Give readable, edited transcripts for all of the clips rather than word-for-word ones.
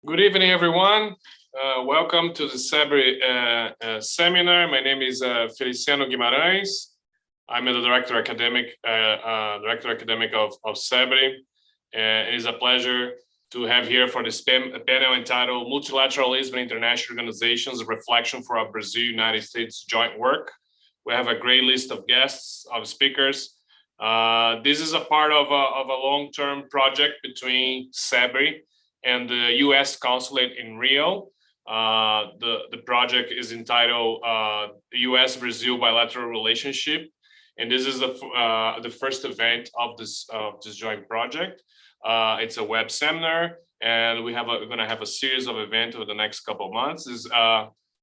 Good evening, everyone. Welcome to the CEBRI seminar. My name is Feliciano Guimarães. I'm the Director Academic of CEBRI. It is a pleasure to have here for this panel entitled Multilateralism in International Organizations, a Reflection for our Brazil-United States Joint Work. We have a great list of guests, of speakers. This is a part of a long-term project between CEBRI and the U.S. Consulate in Rio. The project is entitled U.S.-Brazil Bilateral Relationship, and this is the first event of this joint project. It's a web seminar, and we're going to have a series of events over the next couple of months.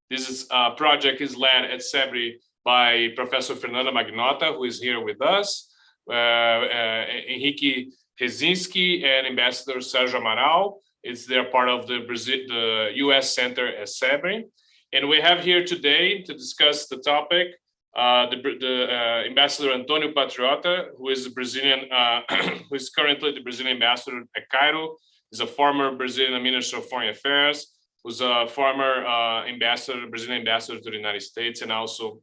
This project is led at CEBRI by Professor Fernanda Magnotta, who is here with us, Henrique Rezinski, and Ambassador Sérgio Amaral. They're part of the U.S. Center at CEBRI. And we have here today to discuss the topic, Ambassador Antonio Patriota, who is who is currently the Brazilian ambassador at Cairo. He's a former Brazilian Minister of Foreign Affairs, who's a former Brazilian ambassador to the United States, and also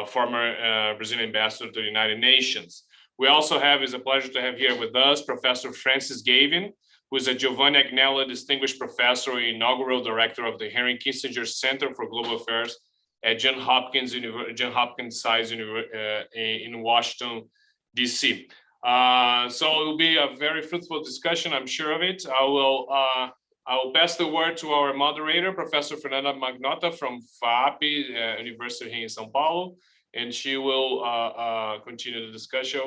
former Brazilian ambassador to the United Nations. We also have, it's a pleasure to have here with us, Professor Francis Gavin, who is a Giovanni Agnello Distinguished Professor and Inaugural Director of the Henry Kissinger Center for Global Affairs at Johns Hopkins Science in Washington, D.C. So it will be a very fruitful discussion, I'm sure of it. I will pass the word to our moderator, Professor Fernanda Magnotta from FAP, University here in São Paulo, and she will continue the discussion.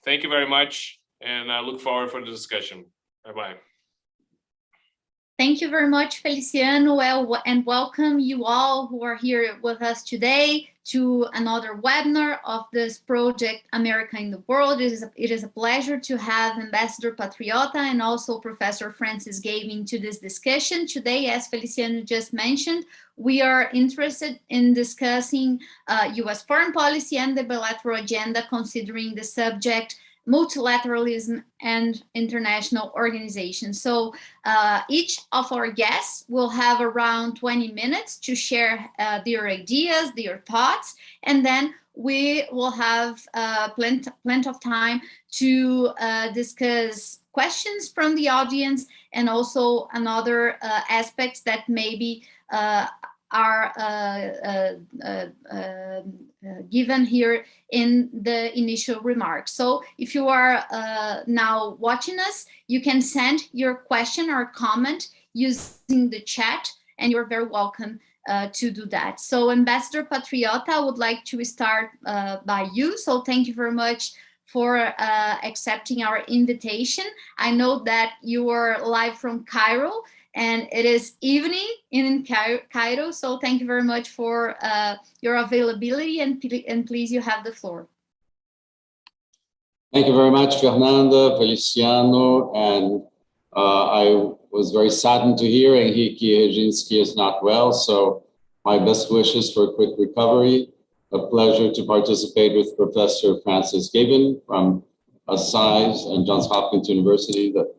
Thank you very much, and I look forward for the discussion. Bye-bye. Thank you very much, Feliciano, and welcome you all who are here with us today to another webinar of this project, America in the World. It is a pleasure to have Ambassador Patriota and also Professor Francis Gavin to this discussion. Today, as Feliciano just mentioned, we are interested in discussing U.S. foreign policy and the bilateral agenda, considering the subject multilateralism and international organizations. So each of our guests will have around 20 minutes to share their ideas, their thoughts, and then we will have plenty of time to discuss questions from the audience and also another aspects that maybe are given here in the initial remarks. So if you are now watching us, you can send your question or comment using the chat, and you're very welcome to do that. So Ambassador Patriota, I would like to start by you. So thank you very much for accepting our invitation. I know that you are live from Cairo, and it is evening in Cairo, so thank you very much for your availability, and please, you have the floor. Thank you very much, Fernanda, Feliciano, and I was very saddened to hear Henrique Rezinski is not well, so my best wishes for a quick recovery. A pleasure to participate with Professor Francis Gavin from SAIS and Johns Hopkins University that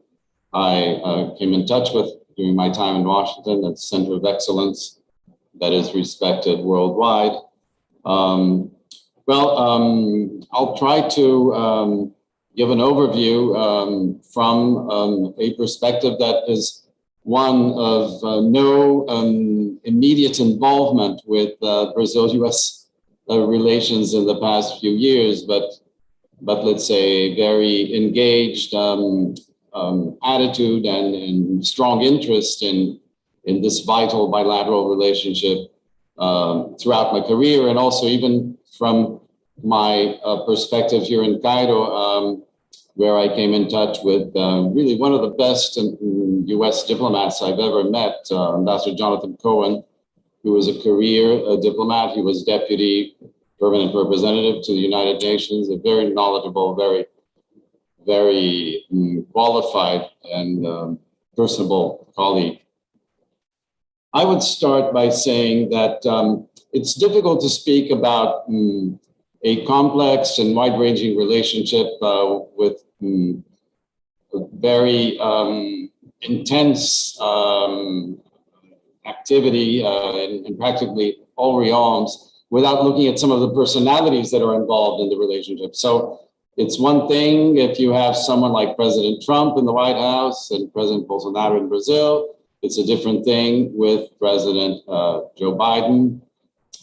I came in touch with during my time in Washington at the Center of Excellence that is respected worldwide. I'll try to give an overview from a perspective that is one of no immediate involvement with Brazil-U.S. relations in the past few years, but let's say very engaged attitude and strong interest in this vital bilateral relationship throughout my career, and also even from my perspective here in Cairo, where I came in touch with really one of the best U.S. diplomats I've ever met, Ambassador Jonathan Cohen, who was a career diplomat. He was deputy permanent representative to the United Nations, a very knowledgeable, very qualified and personable colleague. I would start by saying that it's difficult to speak about a complex and wide-ranging relationship with very intense activity in practically all realms without looking at some of the personalities that are involved in the relationship. So it's one thing if you have someone like President Trump in the White House and President Bolsonaro in Brazil. It's a different thing with President Joe Biden.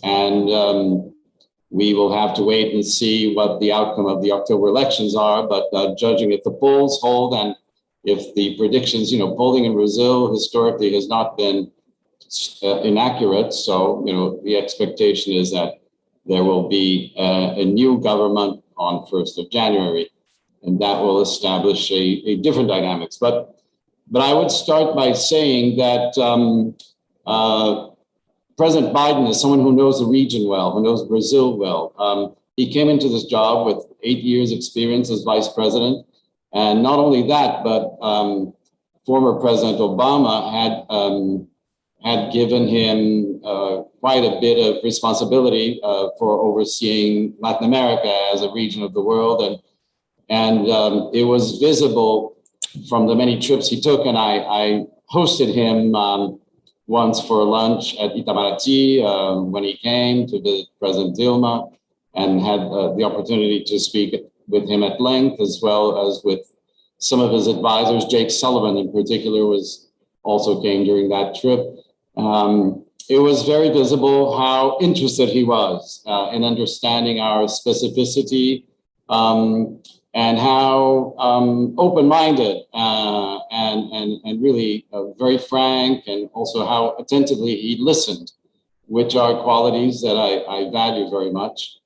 And we will have to wait and see what the outcome of the October elections are. But judging if the polls hold and if the predictions, polling in Brazil historically has not been inaccurate. So, the expectation is that there will be a new government on 1st of January, and that will establish a different dynamics. But I would start by saying that President Biden is someone who knows the region well, who knows Brazil well. He came into this job with 8 years experience as vice president. And not only that, but former President Obama had given him quite a bit of responsibility for overseeing Latin America as a region of the world. And it was visible from the many trips he took. And I hosted him once for lunch at Itamaraty when he came to visit President Dilma, and had the opportunity to speak with him at length, as well as with some of his advisors. Jake Sullivan in particular also came during that trip. It was very visible how interested he was in understanding our specificity, and how open-minded and really very frank, and also how attentively he listened, which are qualities that I value very much.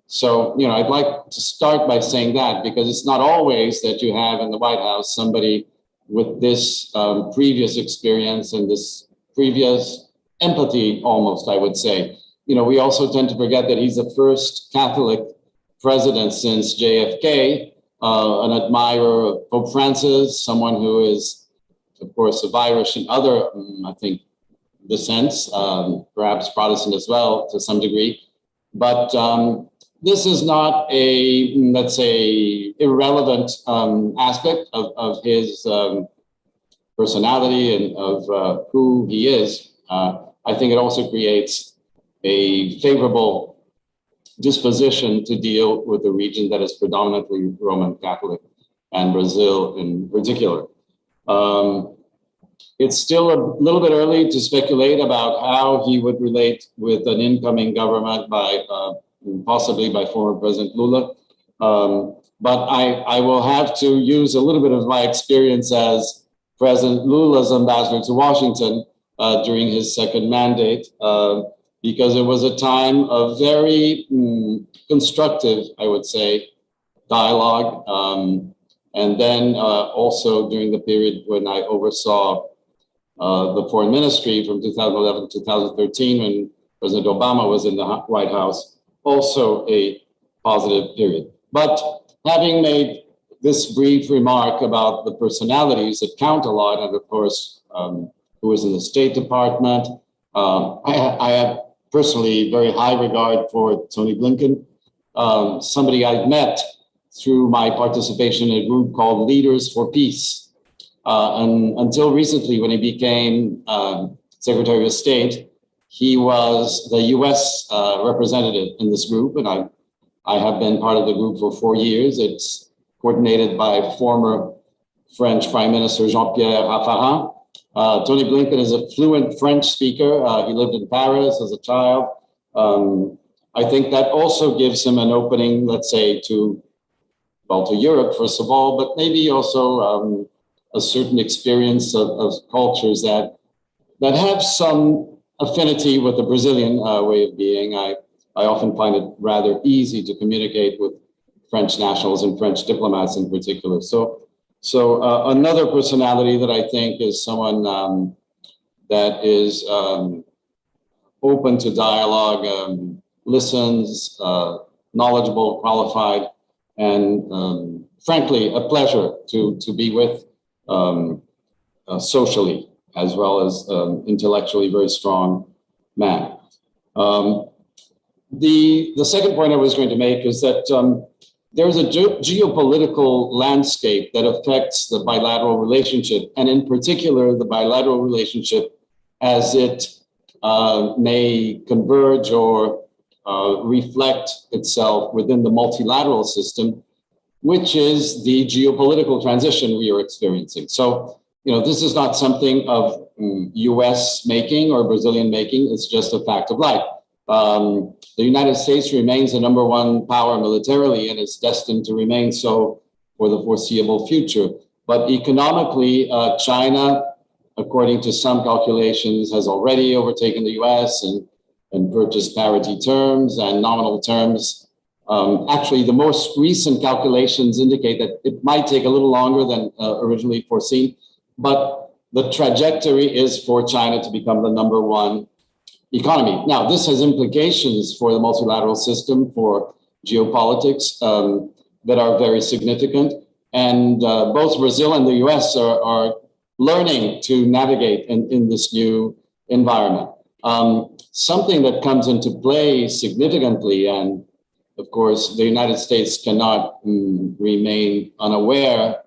So, I'd like to start by saying that, because it's not always that you have in the White House somebody with this previous experience and this previous empathy, almost, I would say. We also tend to forget that he's the first Catholic president since JFK, an admirer of Pope Francis, someone who is, of course, of Irish and other, I think, descents, perhaps Protestant as well to some degree. But this is not a, let's say, irrelevant aspect of his personality and of who he is. I think it also creates a favorable disposition to deal with a region that is predominantly Roman Catholic, and Brazil in particular. It's still a little bit early to speculate about how he would relate with an incoming government possibly by former President Lula. But I will have to use a little bit of my experience as President Lula's ambassador to Washington during his second mandate, because it was a time of very constructive, I would say, dialogue. And then also during the period when I oversaw the foreign ministry from 2011 to 2013, when President Obama was in the White House, also a positive period. But having made this brief remark about the personalities that count a lot, and of course, who was in the State Department, I have personally very high regard for Tony Blinken, somebody I've met through my participation in a group called Leaders for Peace. And until recently, when he became Secretary of State, he was the US representative in this group, and I have been part of the group for 4 years. It's coordinated by former French Prime Minister Jean-Pierre Raffarin. Tony Blinken is a fluent French speaker. He lived in Paris as a child. I think that also gives him an opening, let's say, to Europe, first of all, but maybe also a certain experience of cultures that have some affinity with the Brazilian way of being. I often find it rather easy to communicate with French nationals and French diplomats in particular. So another personality that I think is someone that is open to dialogue, listens, knowledgeable, qualified, and frankly, a pleasure to be with socially, as well as intellectually very strong man. The second point I was going to make is that there's a geopolitical landscape that affects the bilateral relationship, and in particular, the bilateral relationship as it may converge or reflect itself within the multilateral system, which is the geopolitical transition we are experiencing. So, this is not something of US making or Brazilian making, it's just a fact of life. The United States remains the number one power militarily and is destined to remain so for the foreseeable future. But economically, China, according to some calculations, has already overtaken the US and purchased parity terms and nominal terms. Actually, the most recent calculations indicate that it might take a little longer than originally foreseen, but the trajectory is for China to become the number one economy. Now, this has implications for the multilateral system, for geopolitics that are very significant. And both Brazil and the US are learning to navigate in this new environment. Something that comes into play significantly, and of course, the United States cannot remain unaware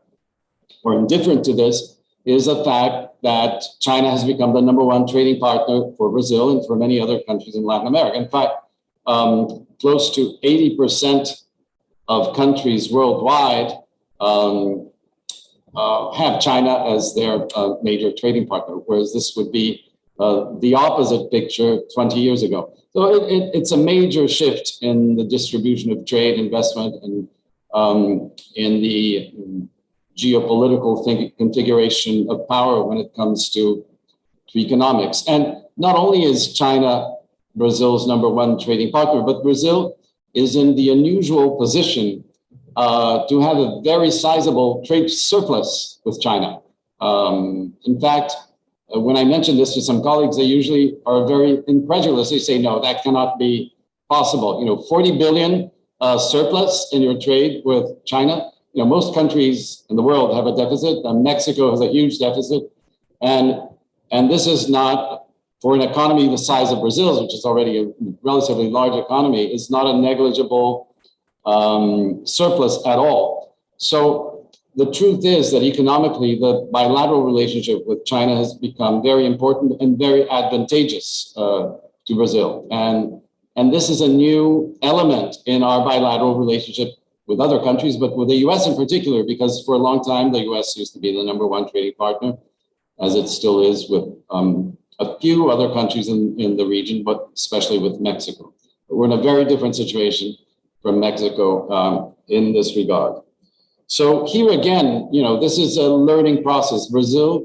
or indifferent to this, is the fact that China has become the number one trading partner for Brazil and for many other countries in Latin America. In fact, close to 80% of countries worldwide have China as their major trading partner, whereas this would be the opposite picture 20 years ago. So it's a major shift in the distribution of trade, investment, and in the geopolitical configuration of power when it comes to economics. And not only is China Brazil's number one trading partner, but Brazil is in the unusual position to have a very sizable trade surplus with China. In fact, when I mention this to some colleagues, they usually are very incredulous. They say, no, that cannot be possible. 40 billion surplus in your trade with China. Most countries in the world have a deficit. Mexico has a huge deficit. And this is not, for an economy the size of Brazil's, which is already a relatively large economy, it's not a negligible surplus at all. So the truth is that economically, the bilateral relationship with China has become very important and very advantageous to Brazil. And this is a new element in our bilateral relationship with other countries, but with the US in particular, because for a long time, the US used to be the number one trading partner, as it still is with a few other countries in the region, but especially with Mexico. But we're in a very different situation from Mexico in this regard. So here again, this is a learning process. China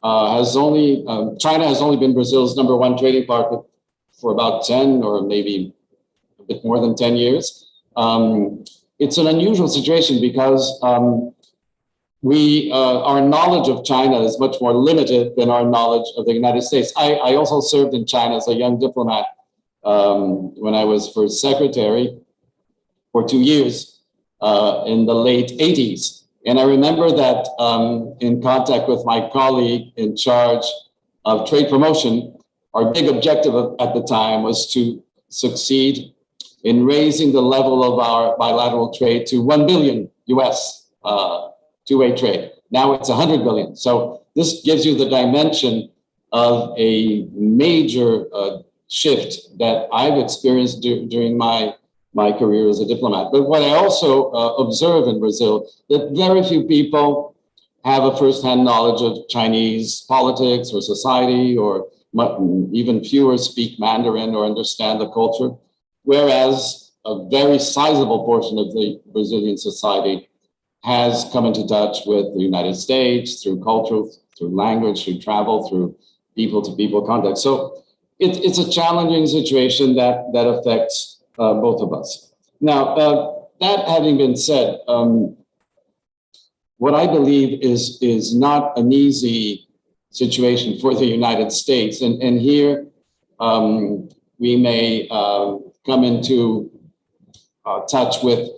has only been Brazil's number one trading partner for about 10 or maybe a bit more than 10 years. It's an unusual situation because our knowledge of China is much more limited than our knowledge of the United States. I also served in China as a young diplomat when I was first secretary for 2 years in the late 80s. And I remember that in contact with my colleague in charge of trade promotion, our big objective at the time was to succeed in raising the level of our bilateral trade to 1 billion US two-way trade. Now it's 100 billion. So this gives you the dimension of a major shift that I've experienced during my career as a diplomat. But what I also observe in Brazil, that very few people have a firsthand knowledge of Chinese politics or society, or even fewer speak Mandarin or understand the culture. Whereas a very sizable portion of the Brazilian society has come into touch with the United States through culture, through language, through travel, through people-to-people contact. So it's a challenging situation that affects both of us. Now, that having been said, what I believe is not an easy situation for the United States. And here we may come into touch with,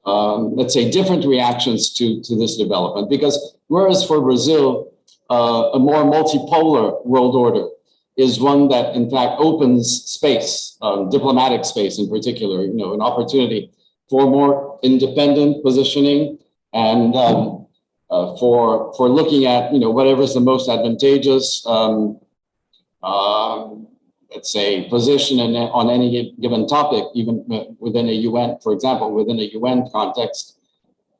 let's say, different reactions to this development. Because whereas for Brazil, a more multipolar world order is one that, in fact, opens space, diplomatic space in particular, an opportunity for more independent positioning and for looking at whatever is the most advantageous let's say position on any given topic, even within a UN, for example, within a UN context.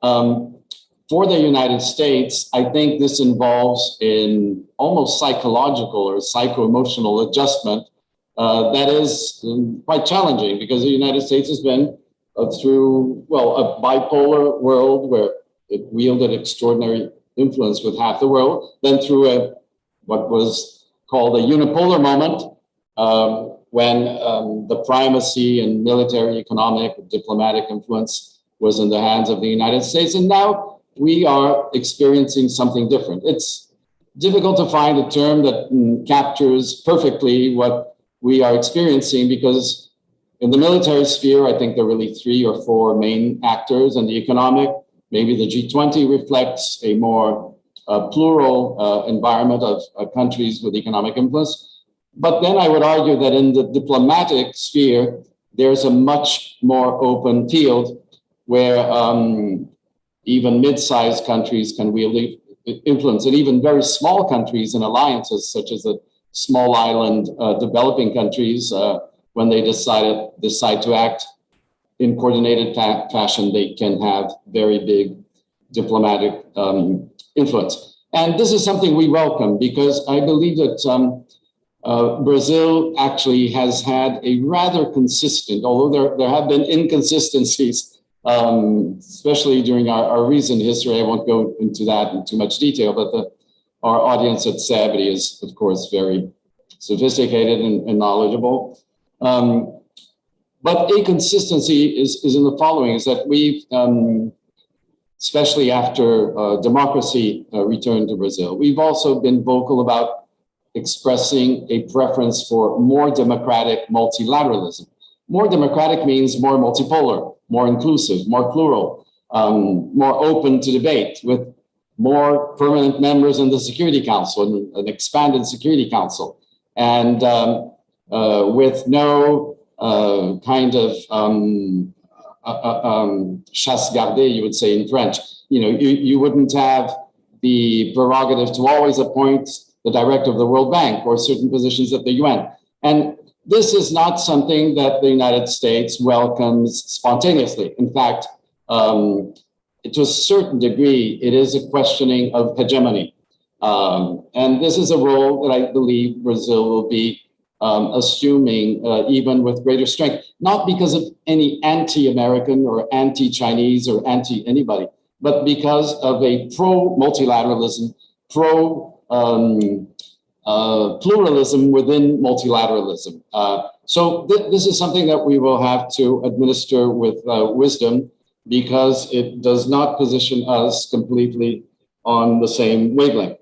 For the United States, I think this involves an almost psychological or psycho-emotional adjustment that is quite challenging, because the United States has been through, well, a bipolar world where it wielded extraordinary influence with half the world, then through what was called a unipolar moment, when the primacy in military, economic, diplomatic influence was in the hands of the United States. And now we are experiencing something different. It's difficult to find a term that captures perfectly what we are experiencing, because in the military sphere, I think there are really 3 or 4 main actors. And the economic, maybe the G20 reflects a more plural environment of countries with economic influence. But then I would argue that in the diplomatic sphere, there's a much more open field where even mid-sized countries can wield influence, and even very small countries and alliances, such as the small island developing countries, when they decide to act in coordinated fashion, they can have very big diplomatic influence. And this is something we welcome, because I believe that Brazil actually has had a rather consistent, although there have been inconsistencies, especially during our recent history. I won't go into that in too much detail, but our audience at CEBRI is, of course, very sophisticated and knowledgeable. But a consistency is in the following, is that we've, especially after democracy returned to Brazil, we've also been vocal about expressing a preference for more democratic multilateralism. More democratic means more multipolar, more inclusive, more plural, more open to debate, with more permanent members in the Security Council, an expanded Security Council, and with no kind of chasse gardée, you would say in French. You wouldn't have the prerogative to always appoint the director of the World Bank or certain positions at the UN. And this is not something that the United States welcomes spontaneously. In fact, to a certain degree, it is a questioning of hegemony. And this is a role that I believe Brazil will be assuming even with greater strength, not because of any anti-American or anti-Chinese or anti-anybody, but because of a pro-multilateralism, pluralism within multilateralism. So this is something that we will have to administer with wisdom, because it does not position us completely on the same wavelength.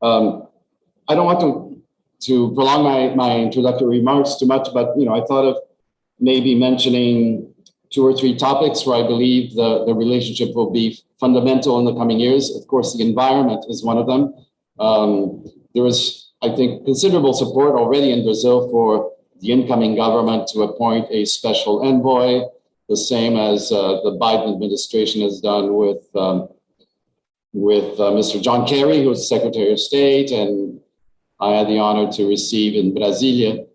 I don't want to prolong my introductory remarks too much, but I thought of maybe mentioning 2 or 3 topics where I believe the relationship will be fundamental in the coming years. Of course, the environment is one of them. There is, I think, considerable support already in Brazil for the incoming government to appoint a special envoy, the same as the Biden administration has done with Mr. John Kerry, who's Secretary of State, and I had the honor to receive in Brasilia,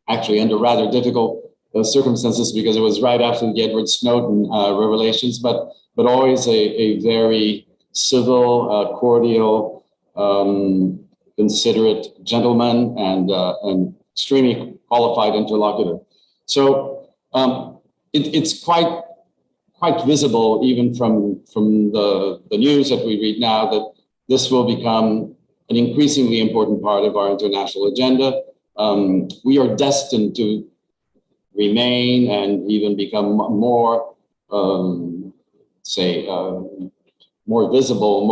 actually under rather difficult circumstances, because it was right after the Edward Snowden revelations, but always a very civil, cordial, considerate gentleman and extremely qualified interlocutor. So it's quite visible, even from the news that we read now, that this will become an increasingly important part of our international agenda. We are destined to remain and even become more, more visible,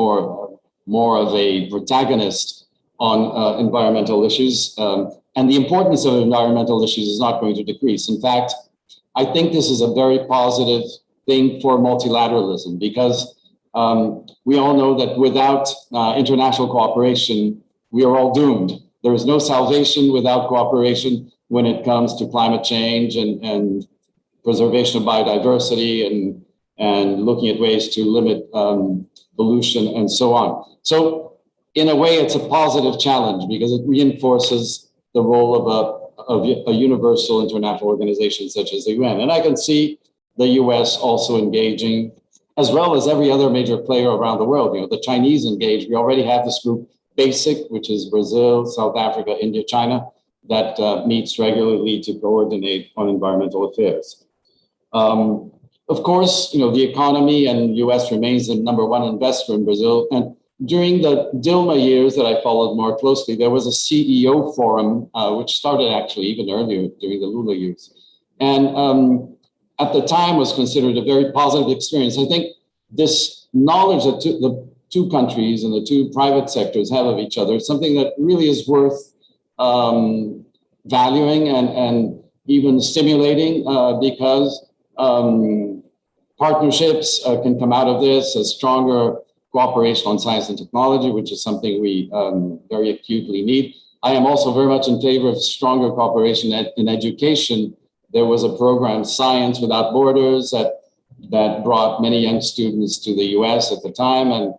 more of a protagonist on environmental issues. And the importance of environmental issues is not going to decrease. In fact, I think this is a very positive thing for multilateralism, because we all know that without international cooperation, we are all doomed. There is no salvation without cooperation when it comes to climate change and preservation of biodiversity and looking at ways to limit pollution and so on. So in a way, it's a positive challenge because it reinforces the role of a universal international organization such as the UN. And I can see the US also engaging, as well as every other major player around the world. You know, the Chinese engage. We already have this group, BASIC, which is Brazil, South Africa, India, China, that meets regularly to coordinate on environmental affairs. Of course, you know, the economy and US remains the #1 investor in Brazil. And during the Dilma years that I followed more closely, there was a CEO forum, which started actually even earlier during the Lula years. And at the time was considered a very positive experience. I think this knowledge that the two countries and the two private sectors have of each other is something that really is worth valuing and even stimulating because partnerships can come out of this, a stronger cooperation on science and technology, which is something we very acutely need. I am also very much in favor of stronger cooperation in education. There was a program, Science Without Borders, that brought many young students to the US at the time.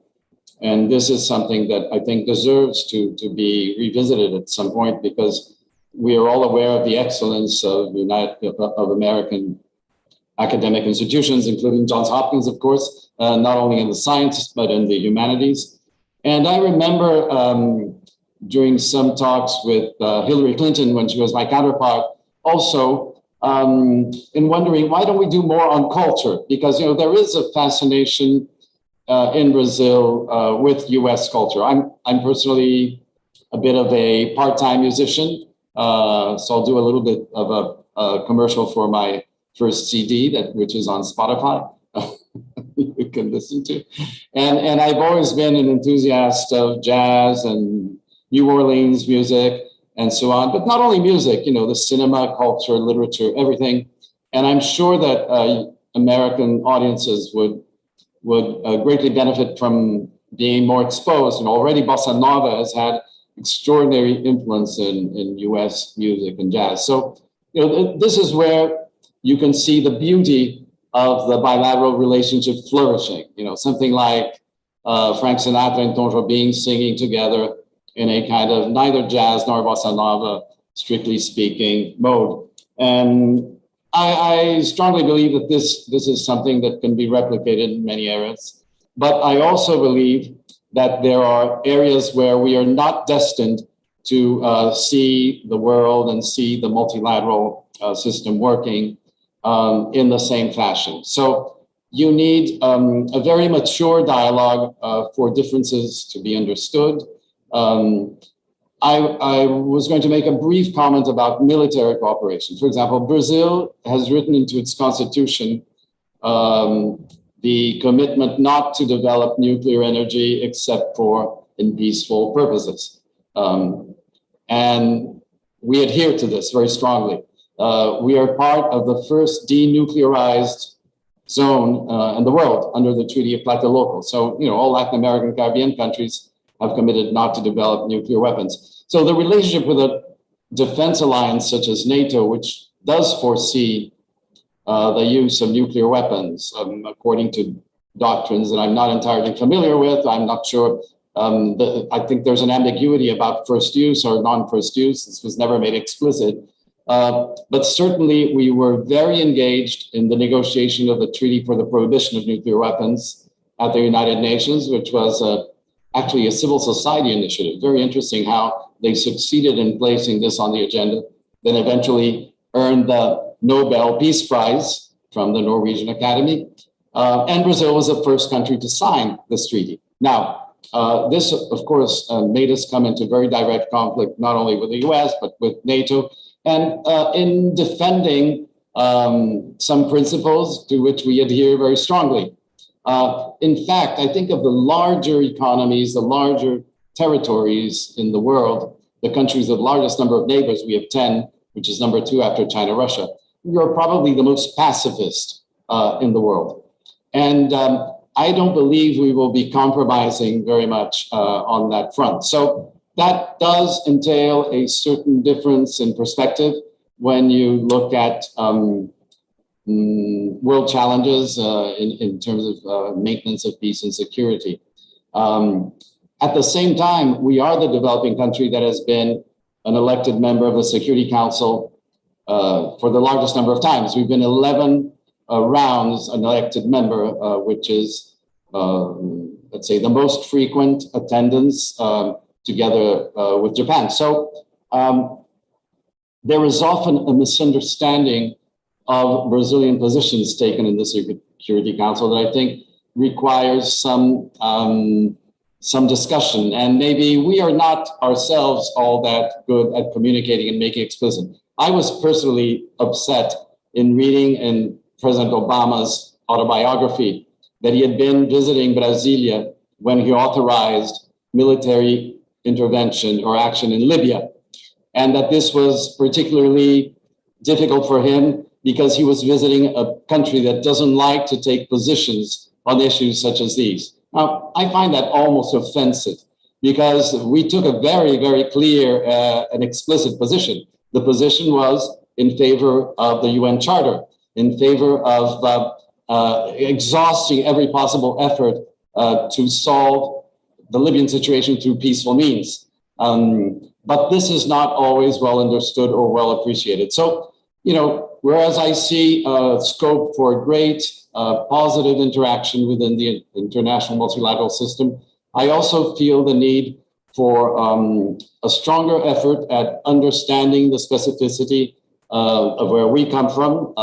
And this is something that I think deserves to be revisited at some point because we are all aware of the excellence of American academic institutions, including Johns Hopkins, of course, not only in the sciences, but in the humanities. And I remember during some talks with Hillary Clinton when she was my counterpart, also in wondering, why don't we do more on culture? Because, you know, there is a fascination in Brazil with US culture. I'm personally a bit of a part-time musician, so I'll do a little bit of a commercial for my first CD, which is on Spotify. You can listen to. And I've always been an enthusiast of jazz and New Orleans music and so on, but not only music, you know, the cinema, culture, literature, everything. And I'm sure that American audiences would greatly benefit from being more exposed. And already Bossa Nova has had extraordinary influence in US music and jazz. So, you know, this is where you can see the beauty of the bilateral relationship flourishing. You know, something like Frank Sinatra and Tom Jobim singing together in a kind of neither jazz nor bossa nova, strictly speaking, mode. And I strongly believe that this is something that can be replicated in many areas. But I also believe that there are areas where we are not destined to see the world and see the multilateral system working in the same fashion. So you need a very mature dialogue for differences to be understood. I was going to make a brief comment about military cooperation. For example, Brazil has written into its constitution the commitment not to develop nuclear energy except for in peaceful purposes. And we adhere to this very strongly. We are part of the first denuclearized zone in the world under the Treaty of Tlatelolco. So, you know, all Latin American, Caribbean countries have committed not to develop nuclear weapons. So the relationship with a defense alliance such as NATO, which does foresee the use of nuclear weapons, according to doctrines that I'm not entirely familiar with, I'm not sure. I think there's an ambiguity about first use or non-first use. This was never made explicit. But certainly we were very engaged in the negotiation of the Treaty for the Prohibition of Nuclear Weapons at the United Nations, which was actually a civil society initiative. Very interesting how they succeeded in placing this on the agenda, then eventually earned the Nobel Peace Prize from the Norwegian Academy. And Brazil was the first country to sign this treaty. Now, this, of course, made us come into very direct conflict, not only with the US, but with NATO. And in defending some principles to which we adhere very strongly. In fact, I think of the larger economies, the larger territories in the world, the countries with the largest number of neighbors, we have 10, which is number 2 after China, Russia. We are probably the most pacifist in the world. And I don't believe we will be compromising very much on that front. So that does entail a certain difference in perspective when you look at world challenges in terms of maintenance of peace and security. At the same time, we are the developing country that has been an elected member of the Security Council for the largest number of times. We've been 11 rounds an elected member, which is, let's say, the most frequent attendance together with Japan. So there is often a misunderstanding of Brazilian positions taken in the Security Council that I think requires some discussion. And maybe we are not ourselves all that good at communicating and making explicit. I was personally upset in reading in President Obama's autobiography that he had been visiting Brasilia when he authorized military intervention or action in Libya, and that this was particularly difficult for him because he was visiting a country that doesn't like to take positions on issues such as these. Now, I find that almost offensive because we took a very, very clear and explicit position. The position was in favor of the UN Charter, in favor of exhausting every possible effort to solve the Libyan situation through peaceful means. But this is not always well understood or well appreciated. So, you know, whereas I see scope for great positive interaction within the international multilateral system, I also feel the need for a stronger effort at understanding the specificity of where we come from.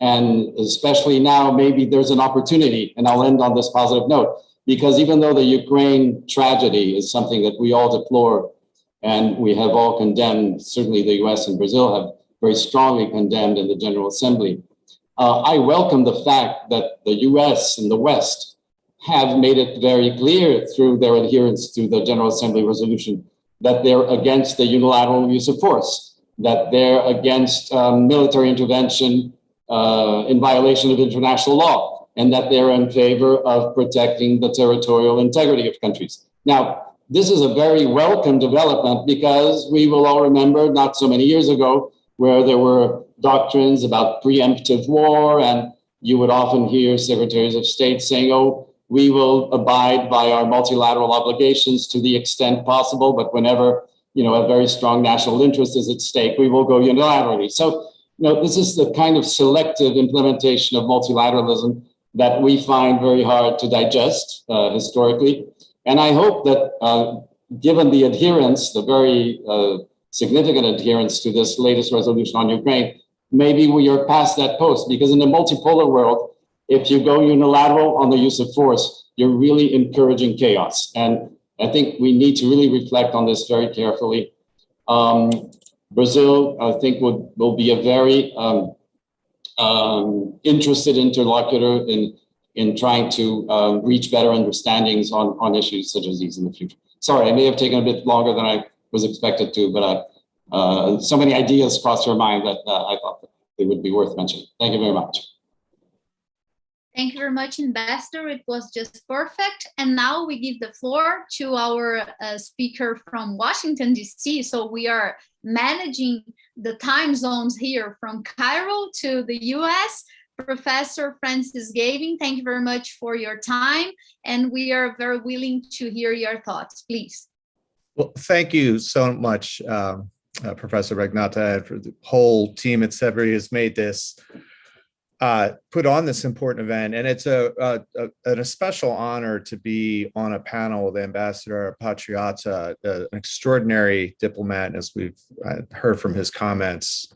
And especially now, maybe there's an opportunity, and I'll end on this positive note, because even though the Ukraine tragedy is something that we all deplore and we have all condemned, certainly the US and Brazil have very strongly condemned in the General Assembly, I welcome the fact that the US and the West have made it very clear through their adherence to the General Assembly resolution that they're against the unilateral use of force, that they're against military intervention in violation of international law, and that they're in favor of protecting the territorial integrity of countries. Now, this is a very welcome development because we will all remember not so many years ago where there were doctrines about preemptive war, and you would often hear secretaries of state saying, oh, we will abide by our multilateral obligations to the extent possible, but whenever, you know, a very strong national interest is at stake, we will go unilaterally. So, you know, this is the kind of selective implementation of multilateralism that we find very hard to digest historically. And I hope that given the adherence, the very significant adherence to this latest resolution on Ukraine, maybe we are past that post, because in the multipolar world, if you go unilateral on the use of force, you're really encouraging chaos. And I think we need to really reflect on this very carefully. Brazil, I think, will be a very interested interlocutor in trying to reach better understandings on issues such as these in the future. Sorry, I may have taken a bit longer than I was expected to, but so many ideas crossed your mind that I thought that they would be worth mentioning. Thank you very much. Thank you very much, Ambassador. It was just perfect. And now we give the floor to our speaker from Washington, D.C. So we are managing the time zones here from Cairo to the U.S. Professor Francis Gavin, thank you very much for your time. And we are very willing to hear your thoughts, please. Well, thank you so much, Professor Regnata, for the whole team at CEBRI has made this, put on this important event. And it's a special honor to be on a panel with Ambassador Patriata, an extraordinary diplomat, as we've heard from his comments,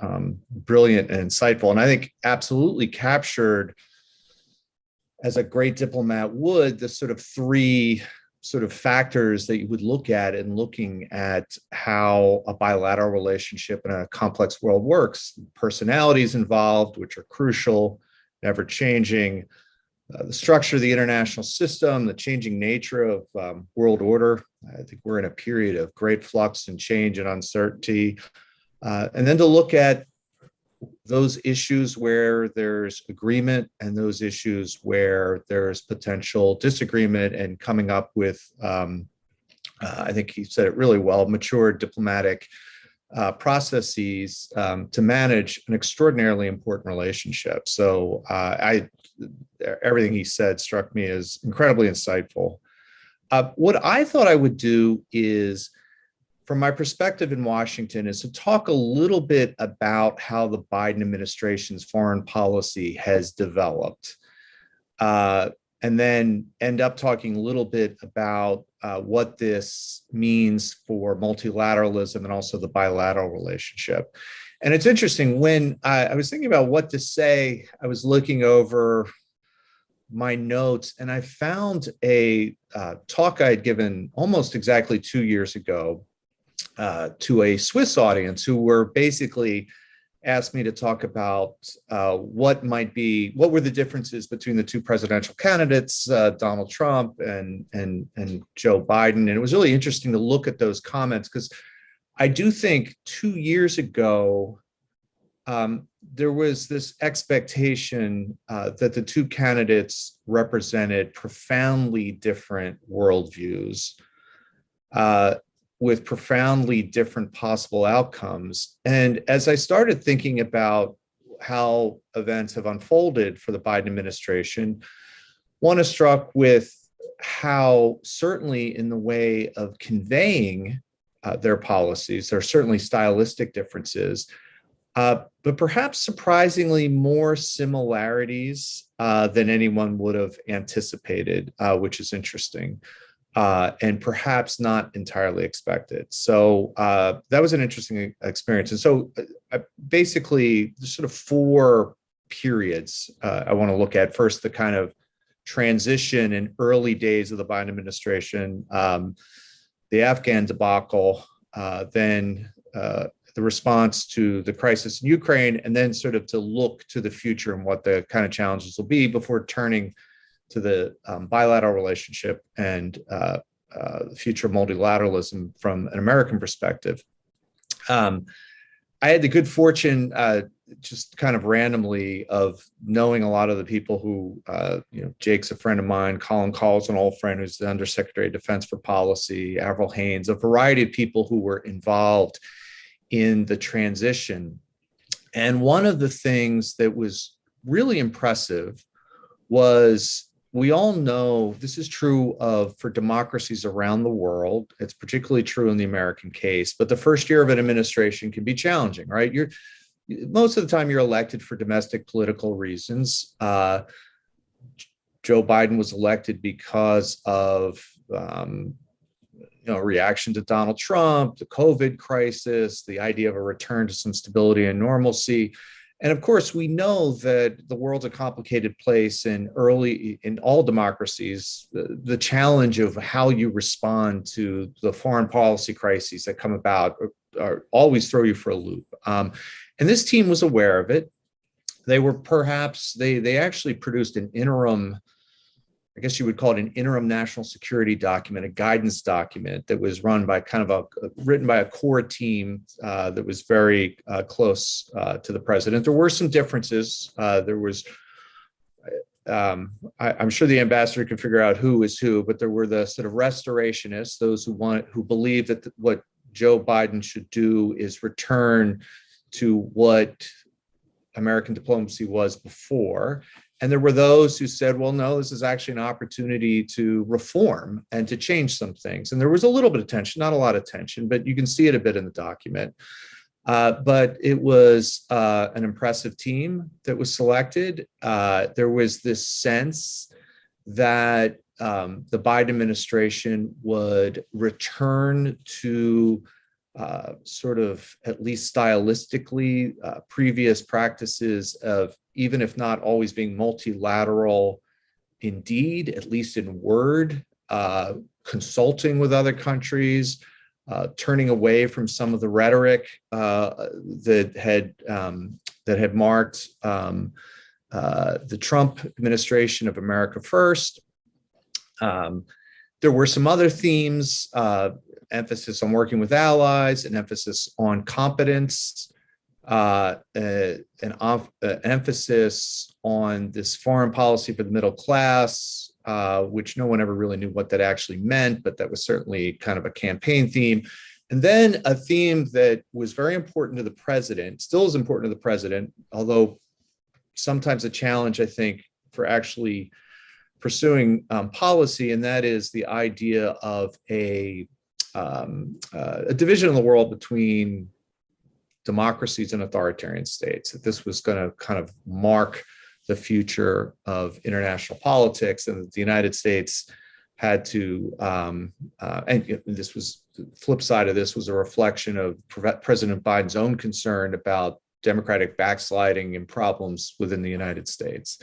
brilliant and insightful. And I think absolutely captured, as a great diplomat would, the sort of three sort of factors that you would look at in looking at how a bilateral relationship in a complex world works. Personalities involved, which are crucial, never changing, the structure of the international system, the changing nature of world order. I think we're in a period of great flux and change and uncertainty. And then to look at those issues where there's agreement and those issues where there's potential disagreement, and coming up with, I think he said it really well, mature diplomatic processes to manage an extraordinarily important relationship. So everything he said struck me as incredibly insightful. What I thought I would do is, from my perspective in Washington, is to talk a little bit about how the Biden administration's foreign policy has developed, and then end up talking a little bit about what this means for multilateralism and also the bilateral relationship. And it's interesting, when I was thinking about what to say, I was looking over my notes and I found a talk I had given almost exactly 2 years ago to a Swiss audience who were basically asked me to talk about what were the differences between the two presidential candidates, Donald Trump and Joe Biden. And it was really interesting to look at those comments, because I do think 2 years ago, there was this expectation that the two candidates represented profoundly different worldviews, with profoundly different possible outcomes. And as I started thinking about how events have unfolded for the Biden administration, one is struck with how, certainly in the way of conveying their policies, there are certainly stylistic differences, but perhaps surprisingly more similarities than anyone would have anticipated, which is interesting. And perhaps not entirely expected. So that was an interesting experience. And so basically, there's sort of 4 periods I want to look at. First, the kind of transition in early days of the Biden administration, the Afghan debacle, then the response to the crisis in Ukraine, and then sort of to look to the future and what the kind of challenges will be before turning to the bilateral relationship and the future of multilateralism from an American perspective. I had the good fortune, just kind of randomly, of knowing a lot of the people who, Jake's a friend of mine, Colin Call's an old friend who's the Undersecretary of Defense for Policy, Avril Haines, a variety of people who were involved in the transition. And one of the things that was really impressive was, we all know this is true for democracies around the world. It's particularly true in the American case, but the first year of an administration can be challenging, right? Most of the time you're elected for domestic political reasons. Joe Biden was elected because of reaction to Donald Trump, the COVID crisis, the idea of a return to some stability and normalcy. And of course, we know that the world's a complicated place, and in all democracies, the challenge of how you respond to the foreign policy crises that come about are always throw you for a loop. And this team was aware of it. They were they actually produced an interim, I guess you would call it an interim national security document, a guidance document that was run by written by a core team that was very close to the president. There were some differences. I'm sure the ambassador could figure out who is who, but there were the sort of restorationists, those who believe that what Joe Biden should do is return to what American diplomacy was before. And there were those who said, well, no, this is actually an opportunity to reform and to change some things. And there was a little bit of tension, not a lot of tension, but you can see it a bit in the document. But it was an impressive team that was selected. There was this sense that the Biden administration would return to sort of, at least stylistically, previous practices of, even if not always being multilateral indeed, at least in word, consulting with other countries, turning away from some of the rhetoric that had marked the Trump administration of America First. There were some other themes, emphasis on working with allies, an emphasis on competence, an emphasis on this foreign policy for the middle class, which no one ever really knew what that actually meant, but that was certainly kind of a campaign theme. And then a theme that was very important to the president, still is important to the president, although sometimes a challenge, I think, for actually pursuing policy, and that is the idea of a division in the world between democracies and authoritarian states. That this was going to kind of mark the future of international politics, and that the United States had to, and this was the flip side of this was a reflection of President Biden's own concern about democratic backsliding and problems within the United States.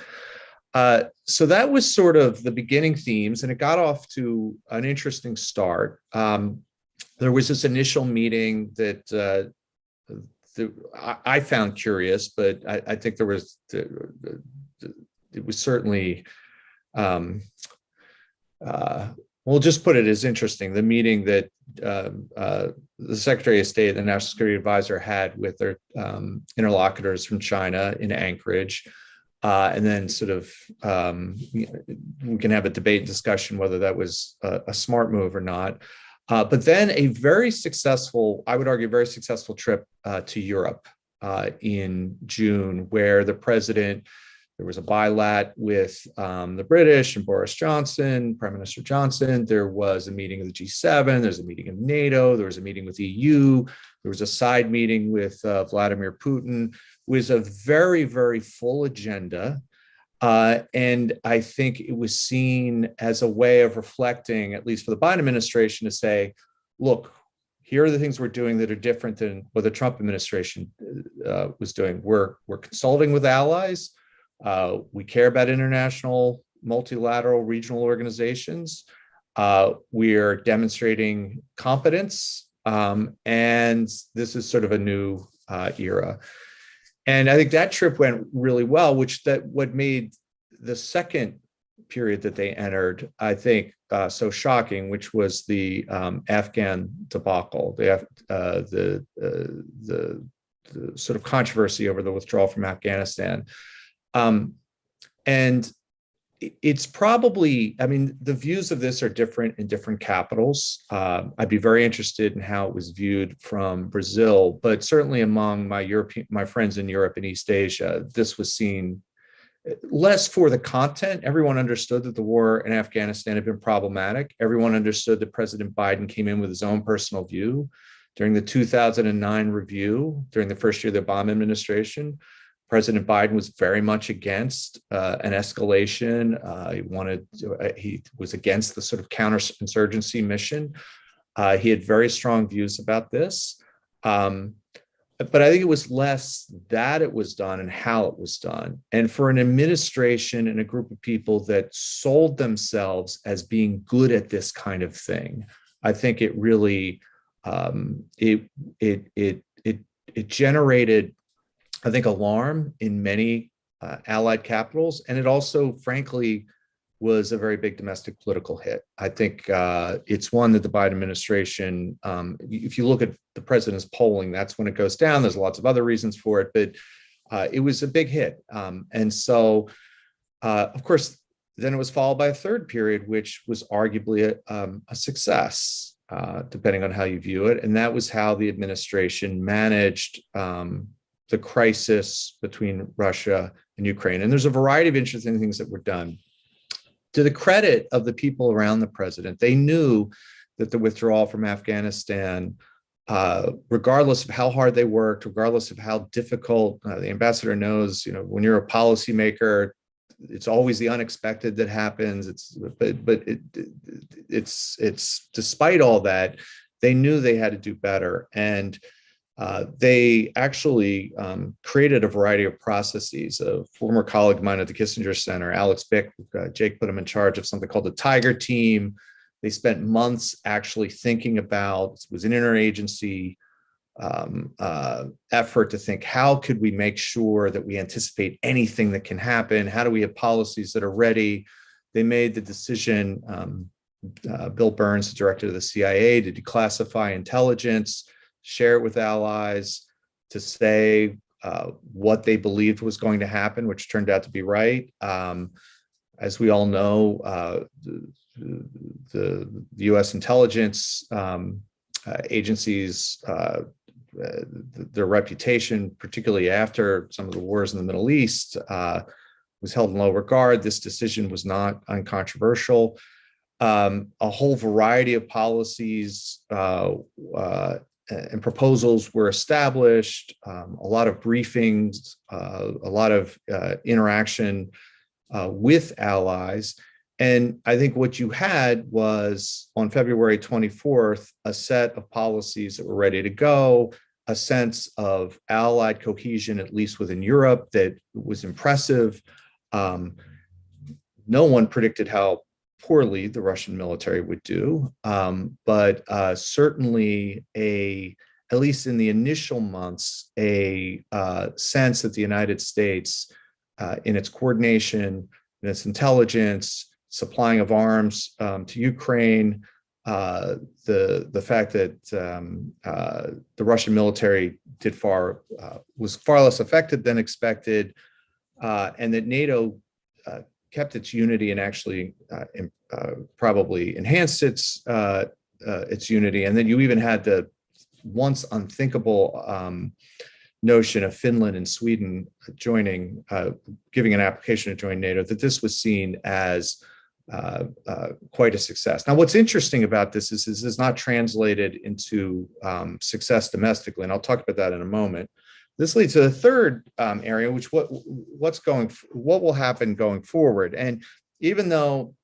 So that was sort of the beginning themes, and it got off to an interesting start. There was this initial meeting that I found curious, but I think there was, it was certainly, we'll just put it as interesting. The meeting that the Secretary of State, the National Security Advisor, had with their interlocutors from China in Anchorage. And then sort of, we can have a debate and discussion whether that was a smart move or not. But then a very successful, I would argue, very successful trip to Europe in June, where the president, there was a bilat with the British and Boris Johnson, Prime Minister Johnson. There was a meeting of the G7. There's a meeting of NATO. There was a meeting with EU. There was a side meeting with Vladimir Putin. It was a very, very full agenda. And I think it was seen as a way of reflecting, at least for the Biden administration, to say, look, here are the things we're doing that are different than what the Trump administration was doing. We're consulting with allies. We care about international, multilateral, regional organizations. We're demonstrating competence. And this is sort of a new era. And I think that trip went really well, what made the second period that they entered, I think, so shocking, which was the Afghan debacle, the sort of controversy over the withdrawal from Afghanistan. And it's probably, I mean, the views of this are different in different capitals. I'd be very interested in how it was viewed from Brazil, but certainly among my friends in Europe and East Asia, this was seen less for the content. Everyone understood that the war in Afghanistan had been problematic. Everyone understood that President Biden came in with his own personal view. During the 2009 review, during the first year of the Obama administration, President Biden was very much against an escalation. He was against the sort of counterinsurgency mission. He had very strong views about this. But I think it was less that it was done and how it was done. And for an administration and a group of people that sold themselves as being good at this kind of thing, I think it really, it generated, I think, alarm in many allied capitals. And it also, frankly, was a very big domestic political hit. I think it's one that the Biden administration, if you look at the president's polling, that's when it goes down. There's lots of other reasons for it, but it was a big hit. And so, of course, then it was followed by a third period, which was arguably a success, depending on how you view it. And that was how the administration managed the crisis between Russia and Ukraine. And there's a variety of interesting things that were done. To the credit of the people around the president, they knew that the withdrawal from Afghanistan, regardless of how hard they worked, regardless of how difficult, the ambassador knows, when you're a policymaker, it's always the unexpected that happens. It's despite all that, they knew they had to do better. And they actually created a variety of processes. A former colleague of mine at the Kissinger Center, Alex Bick, Jake put him in charge of something called the Tiger Team. They spent months actually thinking about, it was an interagency effort to think, how could we make sure that we anticipate anything that can happen? How do we have policies that are ready? They made the decision, Bill Burns, the director of the CIA, to declassify intelligence, share it with allies, to say what they believed was going to happen, which turned out to be right. As we all know, the U.S. intelligence agencies, their reputation, particularly after some of the wars in the Middle East, was held in low regard. This decision was not uncontroversial. A whole variety of policies and proposals were established, a lot of briefings, a lot of interaction with allies. And I think what you had was on February 24th, a set of policies that were ready to go, a sense of allied cohesion, at least within Europe, that was impressive. No one predicted how poorly the Russian military would do, but certainly at least in the initial months, a sense that the United States, in its coordination, in its intelligence, supplying of arms to Ukraine, the fact that the Russian military was far less affected than expected, and that NATO kept its unity and actually probably enhanced its unity. And then you even had the once unthinkable notion of Finland and Sweden joining, giving an application to join NATO, that this was seen as quite a success. Now, what's interesting about this is this is not translated into success domestically, and I'll talk about that in a moment. This leads to the third area, which what will happen going forward. And even though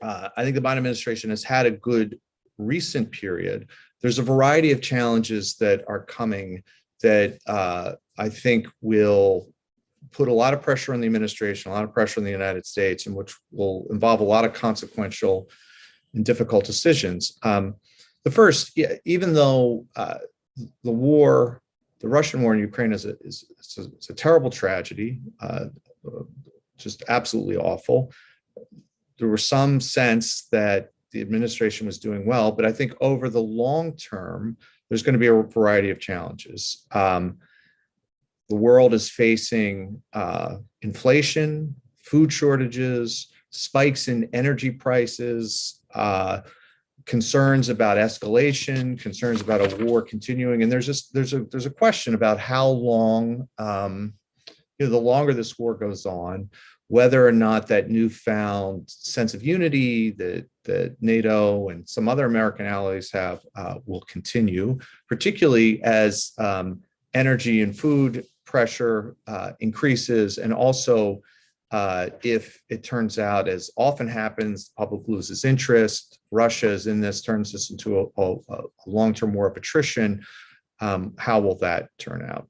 I think the Biden administration has had a good recent period, there's a variety of challenges that are coming that I think will put a lot of pressure on the administration, a lot of pressure on the United States, and which will involve a lot of consequential and difficult decisions. The first, even though the Russian war in Ukraine is a terrible tragedy, just absolutely awful. There was some sense that the administration was doing well, but I think over the long term, there's going to be a variety of challenges. The world is facing inflation, food shortages, spikes in energy prices, concerns about escalation, concerns about a war continuing, and there's a question about how long, the longer this war goes on, whether or not that newfound sense of unity that NATO and some other American allies have will continue, particularly as energy and food pressure increases, and also if it turns out, as often happens, the public loses interest, Russia is in this, turns this into a long-term war of attrition, how will that turn out?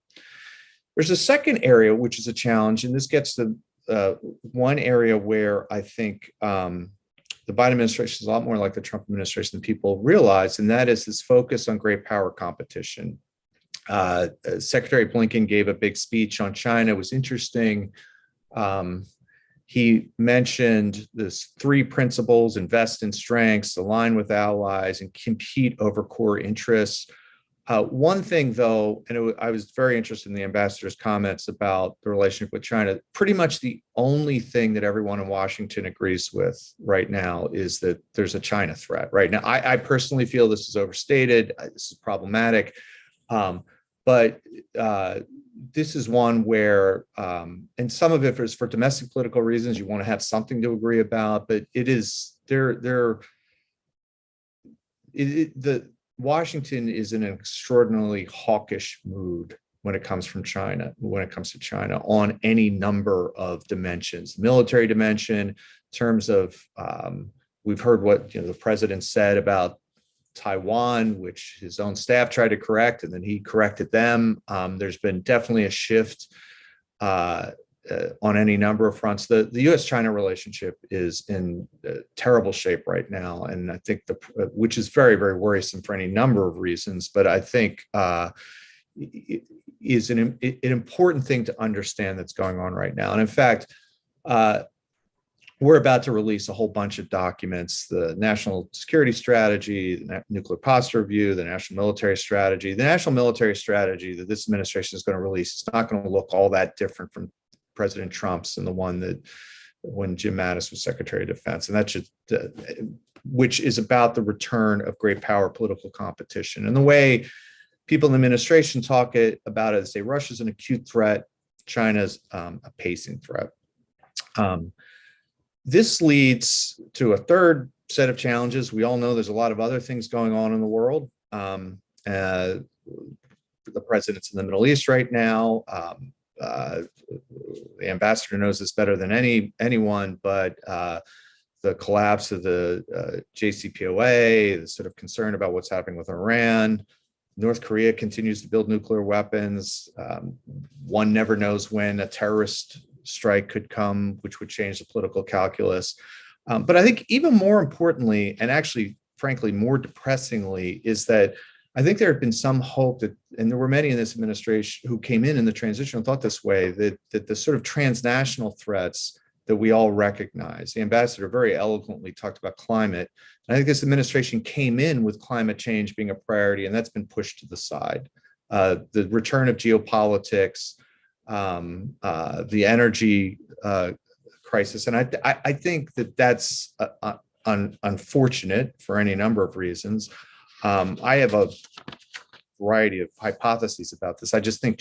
There's a second area, which is a challenge, and this gets to one area where I think the Biden administration is a lot more like the Trump administration than people realize, and that is this focus on great power competition. Secretary Blinken gave a big speech on China. It was interesting. He mentioned this three principles: invest in strengths, align with allies, and compete over core interests. One thing, though, and I was very interested in the ambassador's comments about the relationship with China. Pretty much the only thing that everyone in Washington agrees with right now is that there's a China threat right now. I personally feel this is overstated. This is problematic. But this is one where, and some of it is for domestic political reasons, you want to have something to agree about, but it is, Washington is in an extraordinarily hawkish mood when it comes to China on any number of dimensions. Military dimension, in terms of, we've heard what the president said about Taiwan, which his own staff tried to correct, and then he corrected them. There's been definitely a shift on any number of fronts. The U.S.-China relationship is in terrible shape right now, and I think which is very, very worrisome for any number of reasons. But I think is an important thing to understand that's going on right now. And in fact, we're about to release a whole bunch of documents: the National Security Strategy, the Nuclear Posture Review, the National Military Strategy. The National Military Strategy that this administration is going to release is not going to look all that different from President Trump's and the one that when Jim Mattis was Secretary of Defense. And that should which is about the return of great power political competition. And the way people in the administration talk about it, say Russia's an acute threat, China's a pacing threat. This leads to a third set of challenges. We all know there's a lot of other things going on in the world. The president's in the Middle East right now. The ambassador knows this better than anyone, but the collapse of the JCPOA, the sort of concern about what's happening with Iran. North Korea continues to build nuclear weapons. One never knows when a terrorist strike could come, which would change the political calculus. But I think even more importantly, and actually, frankly, more depressingly, is that I think there have been some hope that, and there were many in this administration who came in the transition and thought this way, that the sort of transnational threats that we all recognize. The ambassador very eloquently talked about climate. And I think this administration came in with climate change being a priority, and that's been pushed to the side. The return of geopolitics, the energy crisis, and I think that's unfortunate for any number of reasons. I have a variety of hypotheses about this. I just think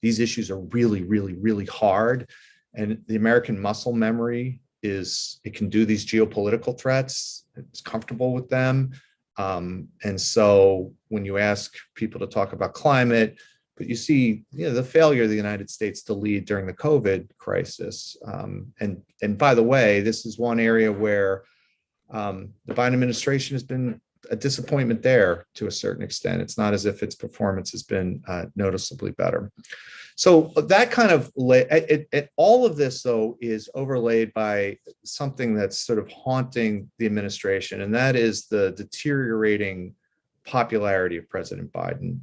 these issues are really, really, really hard. And the American muscle memory it can do these geopolitical threats. It's comfortable with them. And so when you ask people to talk about climate, but you see, the failure of the United States to lead during the COVID crisis. And by the way, this is one area where the Biden administration has been a disappointment there to a certain extent. It's not as if its performance has been noticeably better. So that kind of, all of this, though, is overlaid by something that's sort of haunting the administration, and that is the deteriorating popularity of President Biden.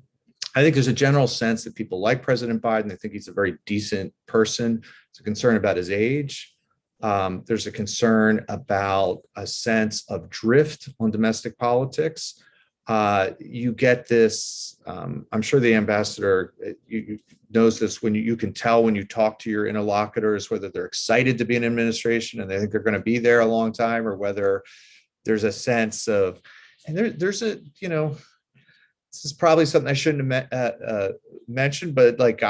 I think there's a general sense that people like President Biden. They think he's a very decent person. There's a concern about his age. There's a concern about a sense of drift on domestic politics. You get this, I'm sure the ambassador knows this, when you can tell when you talk to your interlocutors whether they're excited to be in administration and they think they're going to be there a long time, or whether there's a sense of, and there's a, this is probably something I shouldn't have mentioned, but like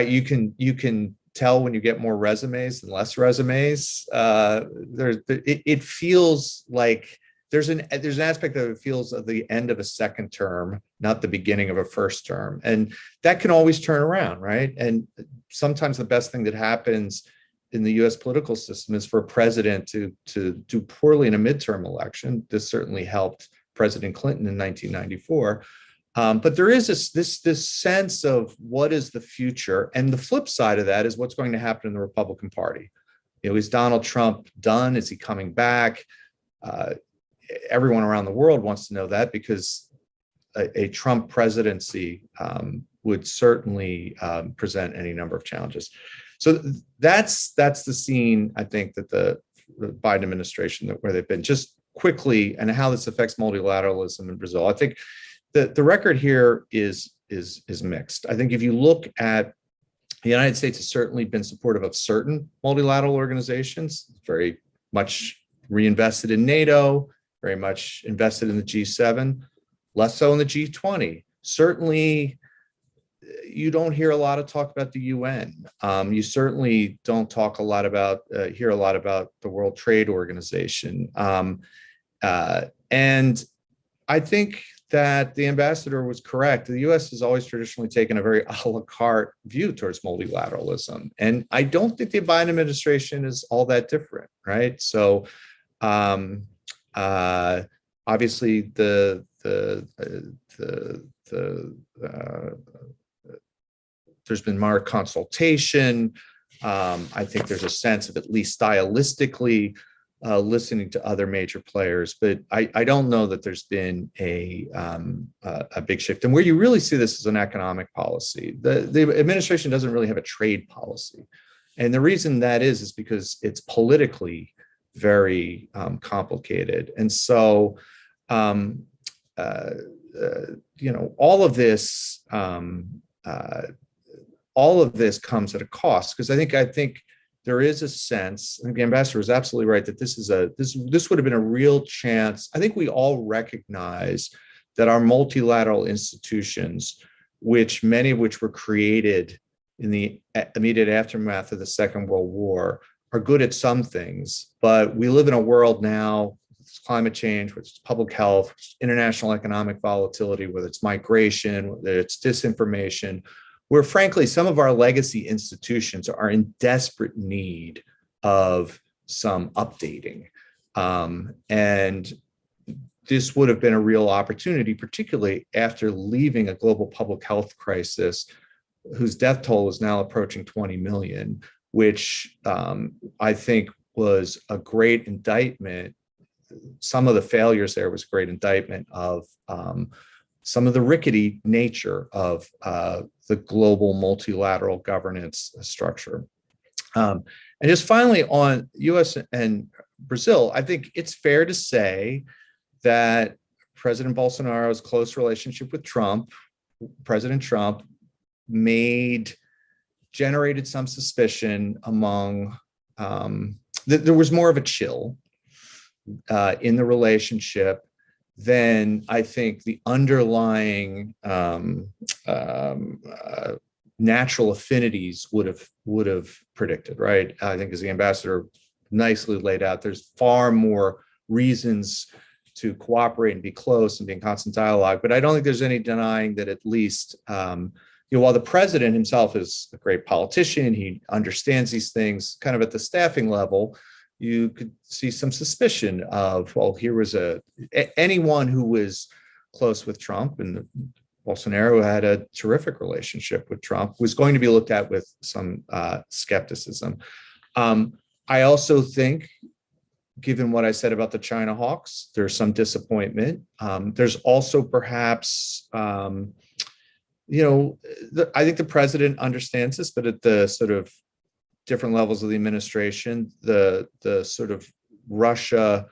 you can tell when you get more resumes than less resumes. It feels like there's an aspect of it feels of the end of a second term, not the beginning of a first term, and that can always turn around, right? And sometimes the best thing that happens in the U.S. political system is for a president to do poorly in a midterm election. This certainly helped President Clinton in 1994. But there is this sense of what is the future, and the flip side of that is what's going to happen in the Republican Party. Is Donald Trump done? Is he coming back? Everyone around the world wants to know that, because a Trump presidency would certainly present any number of challenges. So that's the scene, I think, that the Biden administration, where they've been. Just quickly, and how this affects multilateralism in Brazil. I think the record here is mixed. I think if you look at, the United States has certainly been supportive of certain multilateral organizations, very much reinvested in NATO, very much invested in the G7, less so in the G20. Certainly, you don't hear a lot of talk about the UN. You certainly don't talk hear a lot about the World Trade Organization. And I think that the ambassador was correct. The U.S. has always traditionally taken a very a la carte view towards multilateralism. And I don't think the Biden administration is all that different, right? So obviously there's been more consultation. I think there's a sense of, at least stylistically, listening to other major players, but I don't know that there's been a big shift. And where you really see this is an economic policy. The administration doesn't really have a trade policy, and the reason that is because it's politically very complicated. And so, all of this comes at a cost, because I think there is a sense, and the ambassador is absolutely right, that this would have been a real chance. I think we all recognize that our multilateral institutions, many of which were created in the immediate aftermath of the Second World War, are good at some things, but we live in a world now, it's climate change, whether it's public health, international economic volatility, whether it's migration, whether it's disinformation, where frankly, some of our legacy institutions are in desperate need of some updating. And this would have been a real opportunity, particularly after leaving a global public health crisis whose death toll is now approaching 20 million, which I think was a great indictment. Some of the failures there was a great indictment of some of the rickety nature of the global multilateral governance structure. And just finally on US and Brazil, I think it's fair to say that President Bolsonaro's close relationship with President Trump, generated some suspicion among, there was more of a chill in the relationship than I think the underlying natural affinities would have predicted, right? I think as the ambassador nicely laid out, there's far more reasons to cooperate and be close and be in constant dialogue. But I don't think there's any denying that at least, while the president himself is a great politician, he understands these things kind of at the staffing level, you could see some suspicion of, well, here was anyone who was close with Trump, and Bolsonaro had a terrific relationship with Trump, was going to be looked at with some skepticism. I also think, given what I said about the China hawks, there's some disappointment. There's also perhaps, I think the president understands this, but at the sort of different levels of the administration, the sort of Russia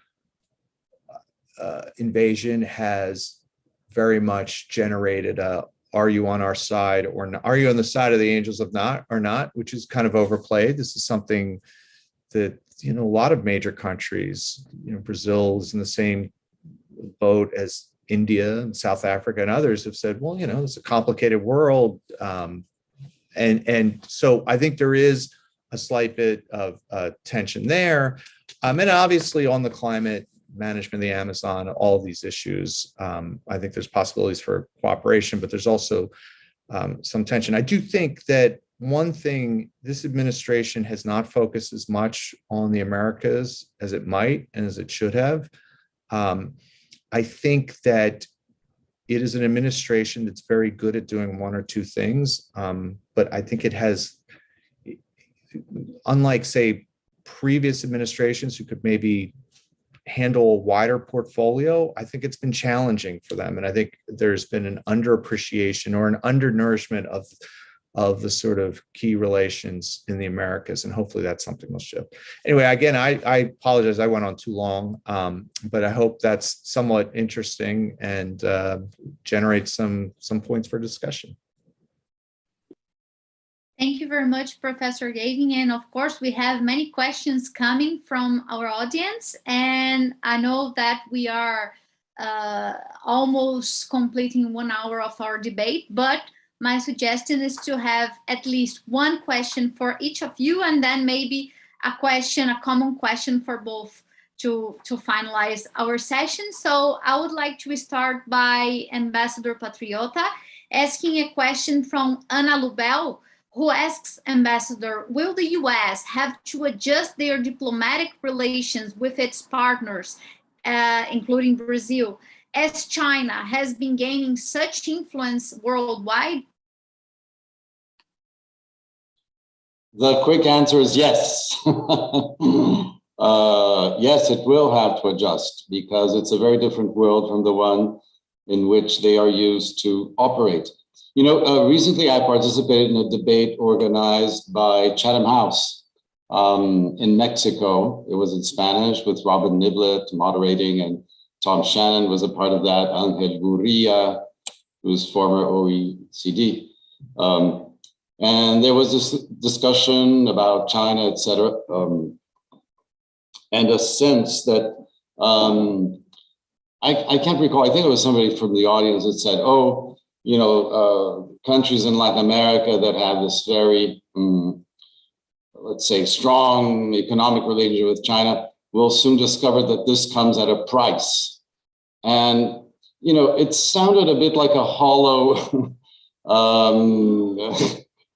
invasion has very much generated are you on our side or not? Are you on the side of the angels of not or not, which is kind of overplayed. This is something that, a lot of major countries, Brazil is in the same boat as India and South Africa and others have said, well, it's a complicated world. And so I think there is a slight bit of tension there. And obviously on the climate management of the Amazon, all of these issues, I think there's possibilities for cooperation, but there's also some tension. I do think that one thing, this administration has not focused as much on the Americas as it might and as it should have. I think that it is an administration that's very good at doing one or two things, but I think it has, unlike, say, previous administrations who could maybe handle a wider portfolio, I think it's been challenging for them. And I think there's been an underappreciation or an undernourishment of the sort of key relations in the Americas. And hopefully that's something will shift. Anyway, again, I apologize, I went on too long, but I hope that's somewhat interesting and generates some points for discussion. Thank you very much, Professor Gavin. And of course, we have many questions coming from our audience. And I know that we are almost completing 1 hour of our debate, but my suggestion is to have at least one question for each of you, and then maybe a common question for both to finalize our session. So I would like to start by Ambassador Patriota asking a question from Ana Lubel, who asks, Ambassador, will the US have to adjust their diplomatic relations with its partners, including Brazil, as China has been gaining such influence worldwide? The quick answer is yes. Yes, it will have to adjust because it's a very different world from the one in which they are used to operate. Recently I participated in a debate organized by Chatham House in Mexico. It was in Spanish with Robin Niblett moderating, and Tom Shannon was a part of that, Angel Gurria, who's former OECD. And there was this discussion about China, et cetera, and a sense that, I can't recall, I think it was somebody from the audience that said, oh, you know, countries in Latin America that have this very, let's say, strong economic relationship with China will soon discover that this comes at a price. And, you know, it sounded a bit like a hollow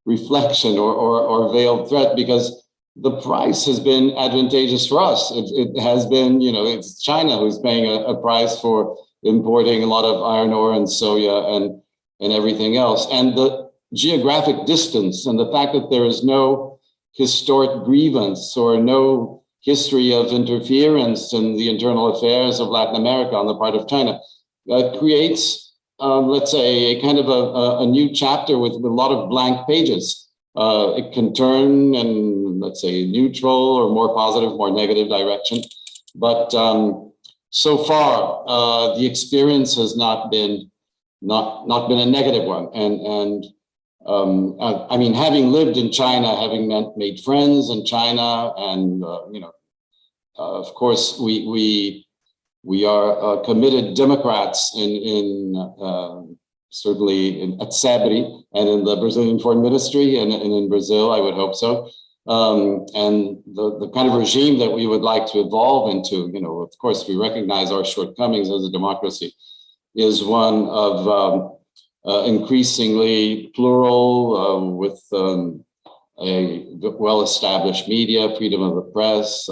reflection or veiled threat, because the price has been advantageous for us. It has been, you know, it's China who's paying a price for importing a lot of iron ore and soya and everything else. And the geographic distance and the fact that there is no historic grievance or no history of interference in the internal affairs of Latin America on the part of China creates, let's say, a kind of a new chapter with a lot of blank pages. It can turn in, let's say, neutral or more positive, more negative direction. But so far, the experience has not been a negative one. And I mean, having lived in China, having made friends in China, and you know, of course, we are committed Democrats certainly at CEBRI and in the Brazilian Foreign Ministry and in Brazil, I would hope so. And the kind of regime that we would like to evolve into, you know, of course, we recognize our shortcomings as a democracy, is one of increasingly plural, with a well-established media, freedom of the press,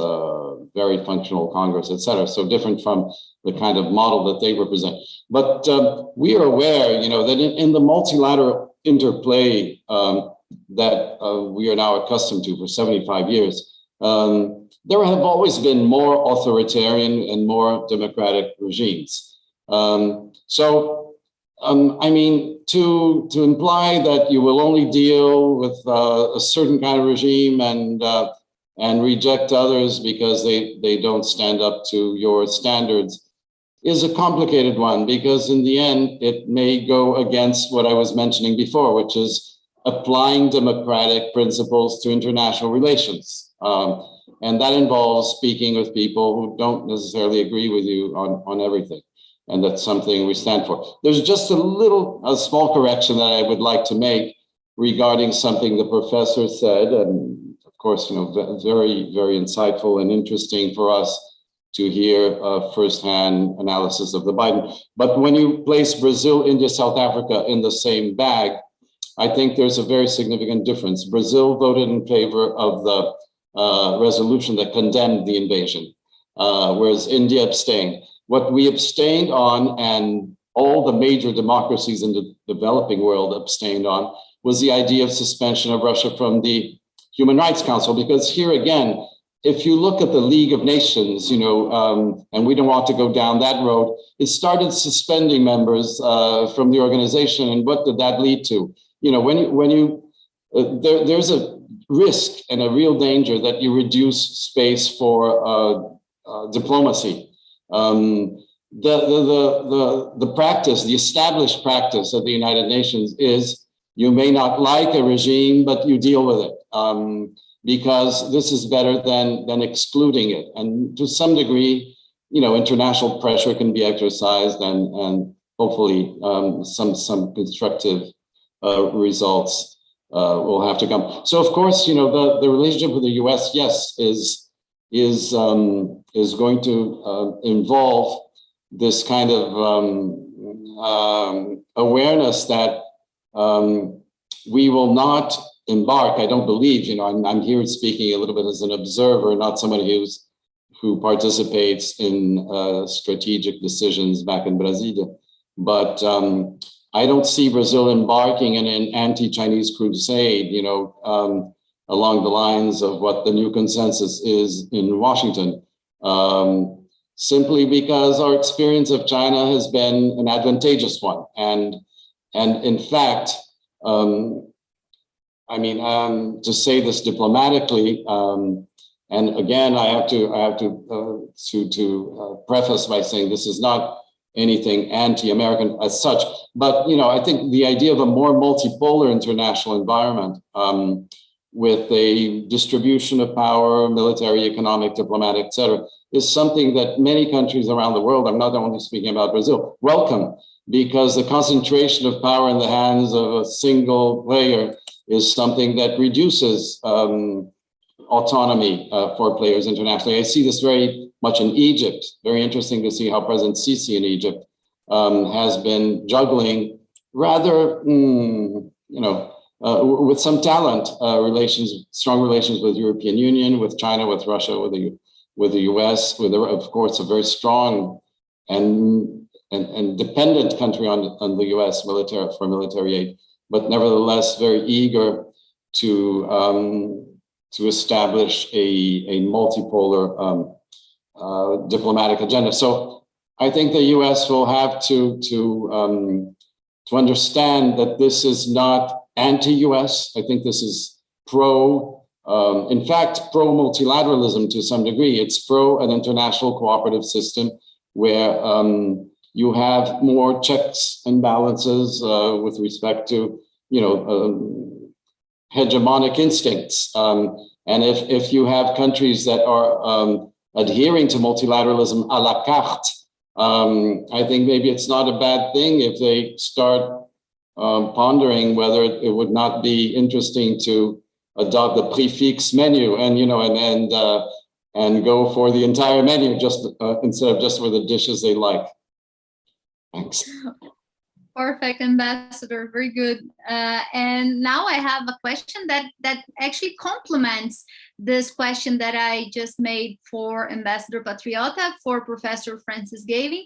very functional Congress, et cetera. So different from the kind of model that they represent. But we are aware, you know, that in the multilateral interplay that we are now accustomed to for 75 years, there have always been more authoritarian and more democratic regimes. I mean, to imply that you will only deal with a certain kind of regime and reject others because they don't stand up to your standards is a complicated one, because in the end, it may go against what I was mentioning before, which is applying democratic principles to international relations. And that involves speaking with people who don't necessarily agree with you on everything. And that's something we stand for. There's just a small correction that I would like to make regarding something the professor said, and of course, you know, very, very insightful and interesting for us to hear firsthand analysis of the Biden. But when you place Brazil, India, South Africa in the same bag, I think there's a very significant difference. Brazil voted in favor of the resolution that condemned the invasion, whereas India abstained. What we abstained on, and all the major democracies in the developing world abstained on, was the idea of suspension of Russia from the Human Rights Council. Because here again, if you look at the League of Nations, you know, and we don't want to go down that road, it started suspending members from the organization. And what did that lead to? You know, there's a risk and a real danger that you reduce space for diplomacy. The practice, the established practice of the United Nations is you may not like a regime, but you deal with it because this is better than excluding it. And to some degree, you know, international pressure can be exercised, and hopefully some constructive results will have to come. So of course, you know, the relationship with the US, yes, is going to involve this kind of awareness that we will not embark. I don't believe, you know, I'm here speaking a little bit as an observer, not somebody who participates in strategic decisions back in Brasilia. But I don't see Brazil embarking in an anti-Chinese crusade, you know, along the lines of what the new consensus is in Washington, simply because our experience of China has been an advantageous one. And in fact, I mean, to say this diplomatically, and again, I have to preface by saying this is not anything anti-American as such. But, I think the idea of a more multipolar international environment with a distribution of power, military, economic, diplomatic, et cetera, is something that many countries around the world, I'm not only speaking about Brazil, welcome, because the concentration of power in the hands of a single player is something that reduces autonomy for players internationally. I see this very much in Egypt. Very interesting to see how President Sisi in Egypt has been juggling rather, with some talent, strong relations with European Union, with China, with Russia, with the US, with, of course, a very strong and dependent country on the US for military aid, but nevertheless very eager to establish a multipolar diplomatic agenda. So I think the US will have to understand that this is not anti-US. I think this is in fact, pro-multilateralism to some degree. It's pro an international cooperative system where you have more checks and balances with respect to, hegemonic instincts. And if you have countries that are adhering to multilateralism à la carte, I think maybe it's not a bad thing if they start pondering whether it would not be interesting to adopt the prix menu and go for the entire menu just instead of just for the dishes they like. Thanks. Perfect, Ambassador. Very good. And now I have a question that actually complements this question that I just made for Ambassador Patriota, for Professor Francis Gavin,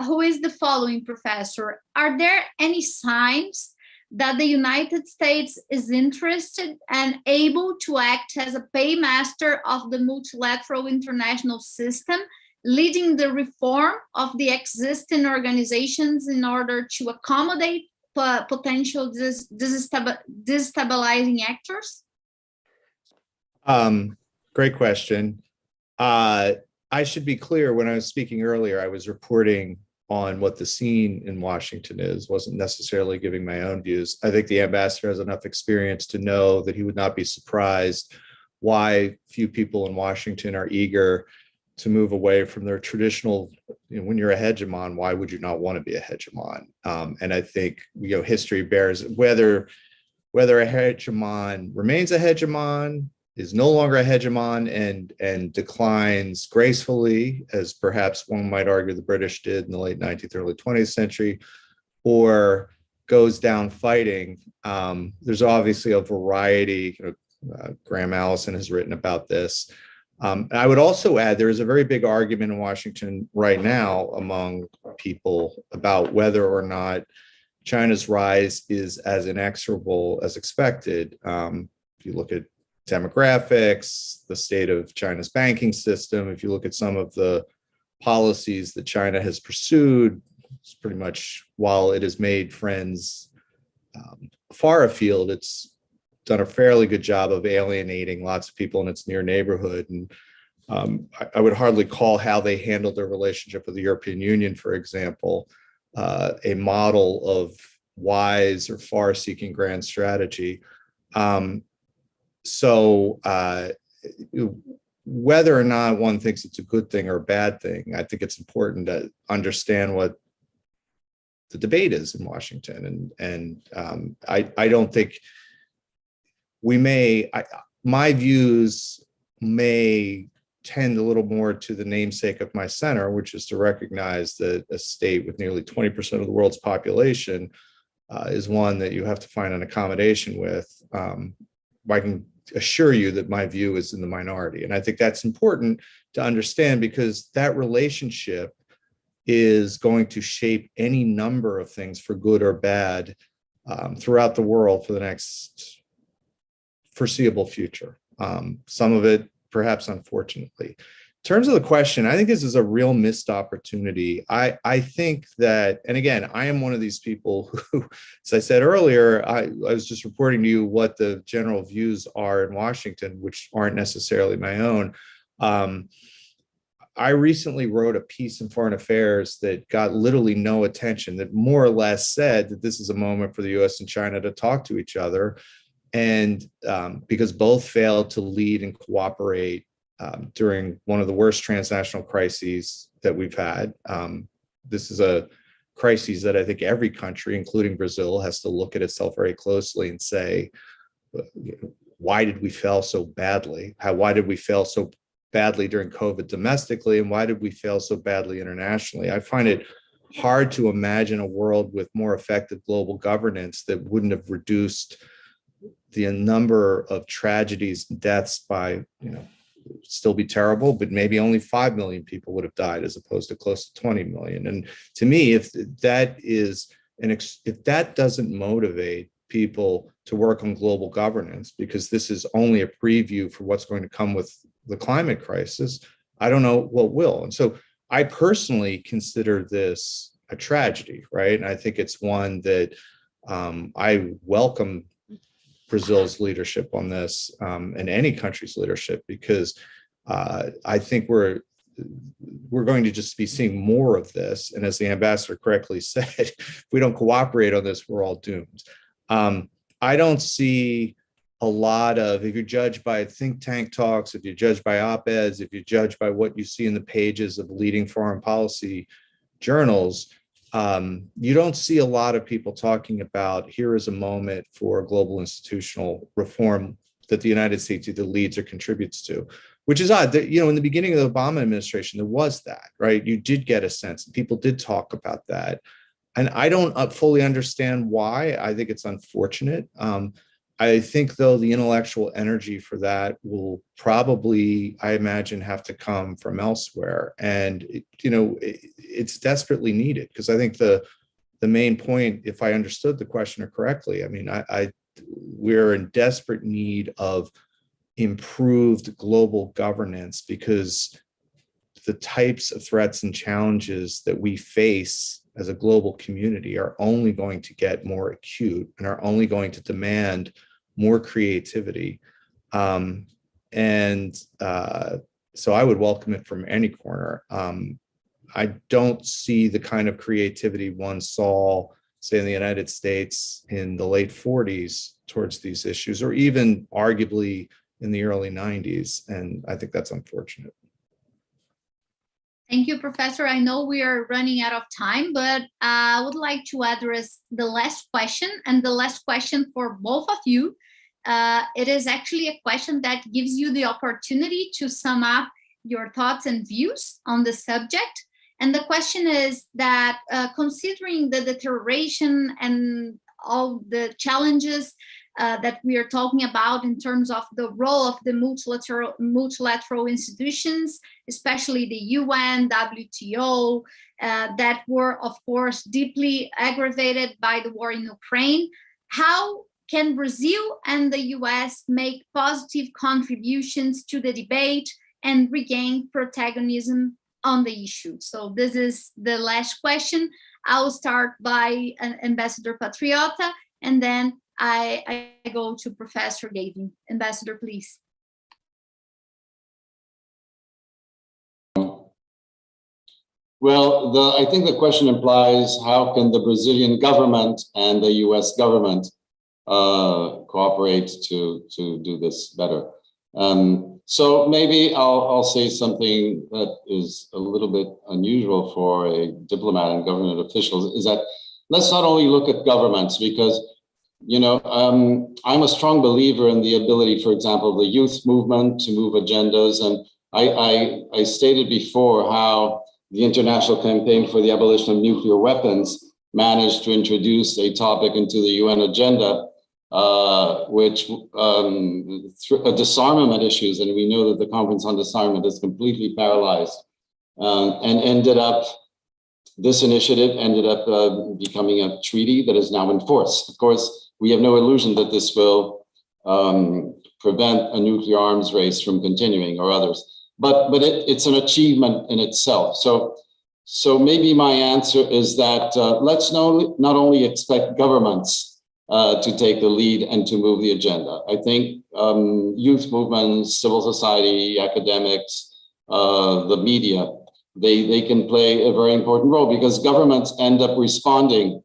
who is the following, Professor. Are there any signs that the United States is interested and able to act as a paymaster of the multilateral international system, leading the reform of the existing organizations in order to accommodate potential destabilizing actors? Great question. I should be clear, when I was speaking earlier, I was reporting on what the scene in Washington is, wasn't necessarily giving my own views. I think the ambassador has enough experience to know that he would not be surprised why few people in Washington are eager to move away from their traditional, when you're a hegemon, why would you not want to be a hegemon? And I think, history bears whether a hegemon remains a hegemon, is no longer a hegemon, and declines gracefully, as perhaps one might argue the British did in the late 19th, early 20th century, or goes down fighting. There's obviously a variety, Graham Allison has written about this. I would also add, there is a very big argument in Washington right now among people about whether or not China's rise is as inexorable as expected. If you look at demographics, the state of China's banking system, if you look at some of the policies that China has pursued, it's pretty much, while it has made friends far afield, it's done a fairly good job of alienating lots of people in its near neighborhood. And I would hardly call how they handled their relationship with the European Union, for example, a model of wise or far-seeking grand strategy. So whether or not one thinks it's a good thing or a bad thing, I think it's important to understand what the debate is in Washington. And I don't think my views may tend a little more to the namesake of my center, which is to recognize that a state with nearly 20% of the world's population is one that you have to find an accommodation with. I can assure you that my view is in the minority. And I think that's important to understand, because that relationship is going to shape any number of things, for good or bad, throughout the world for the next foreseeable future. Some of it, perhaps unfortunately. In terms of the question, I think this is a real missed opportunity. I think that, and again, I am one of these people who, as I said earlier, I was just reporting to you what the general views are in Washington, which aren't necessarily my own. I recently wrote a piece in Foreign Affairs that got literally no attention, that more or less said that this is a moment for the US and China to talk to each other. And because both failed to lead and cooperate during one of the worst transnational crises that we've had. This is a crisis that I think every country, including Brazil, has to look at itself very closely and say, why did we fail so badly? Why did we fail so badly during COVID domestically? And why did we fail so badly internationally? I find it hard to imagine a world with more effective global governance that wouldn't have reduced the number of tragedies and deaths by, still be terrible, but maybe only 5 million people would have died as opposed to close to 20 million. And to me, if that doesn't motivate people to work on global governance, because this is only a preview for what's going to come with the climate crisis, I don't know what will. And so I personally consider this a tragedy, right? And I think it's one that I welcome Brazil's leadership on this, and any country's leadership, because I think we're going to just be seeing more of this. And as the ambassador correctly said, if we don't cooperate on this, we're all doomed. I don't see a lot of, if you're judged by think tank talks, if you're judged by op-eds, if you're judged by what you see in the pages of leading foreign policy journals, you don't see a lot of people talking about, here is a moment for global institutional reform that the United States either leads or contributes to, which is odd. That, in the beginning of the Obama administration, there was that, right? You did get a sense, people did talk about that. And I don't fully understand why. I think it's unfortunate. I think, though, the intellectual energy for that will probably, I imagine, have to come from elsewhere. And, it's desperately needed, because I think the main point, if I understood the questioner correctly, I mean, we're in desperate need of improved global governance, because the types of threats and challenges that we face as a global community are only going to get more acute and are only going to demand more creativity. So I would welcome it from any corner. I don't see the kind of creativity one saw, say, in the United States in the late 40s towards these issues, or even arguably in the early 90s. And I think that's unfortunate. Thank you, Professor. I know we are running out of time, but I would like to address the last question, and the last question for both of you. It is actually a question that gives you the opportunity to sum up your thoughts and views on the subject. And the question is that considering the deterioration and all the challenges that we are talking about in terms of the role of the multilateral institutions, especially the UN, WTO, that were, of course, deeply aggravated by the war in Ukraine, how can Brazil and the US make positive contributions to the debate and regain protagonism on the issue? So this is the last question. I'll start by Ambassador Patriota, and then I go to Professor Gavin. Ambassador, please. Well, I think the question implies, how can the Brazilian government and the US government cooperate to do this better? So maybe I'll say something that is a little bit unusual for a diplomat and government officials, is that let's not only look at governments, because I'm a strong believer in the ability, for example, the youth movement to move agendas. And I stated before how the International Campaign for the Abolition of Nuclear Weapons managed to introduce a topic into the UN agenda, which disarmament issues, and we know that the Conference on Disarmament is completely paralyzed, and this initiative ended up becoming a treaty that is now in force. Of course, we have no illusion that this will prevent a nuclear arms race from continuing, or others. But it's an achievement in itself. So maybe my answer is that let's not only expect governments to take the lead and to move the agenda. I think youth movements, civil society, academics, the media, they can play a very important role because governments end up responding.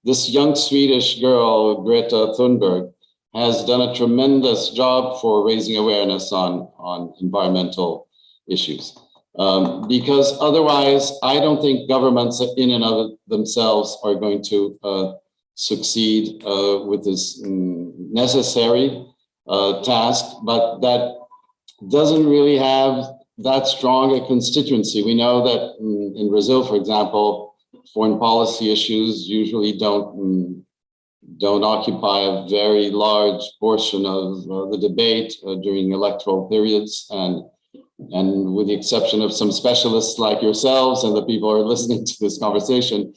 This young Swedish girl, Greta Thunberg, has done a tremendous job for raising awareness on environmental issues. Because otherwise, I don't think governments in and of themselves are going to succeed with this necessary task, but that doesn't really have that strong a constituency. We know that in Brazil, for example, foreign policy issues usually don't occupy a very large portion of the debate during electoral periods, and with the exception of some specialists like yourselves and the people who are listening to this conversation,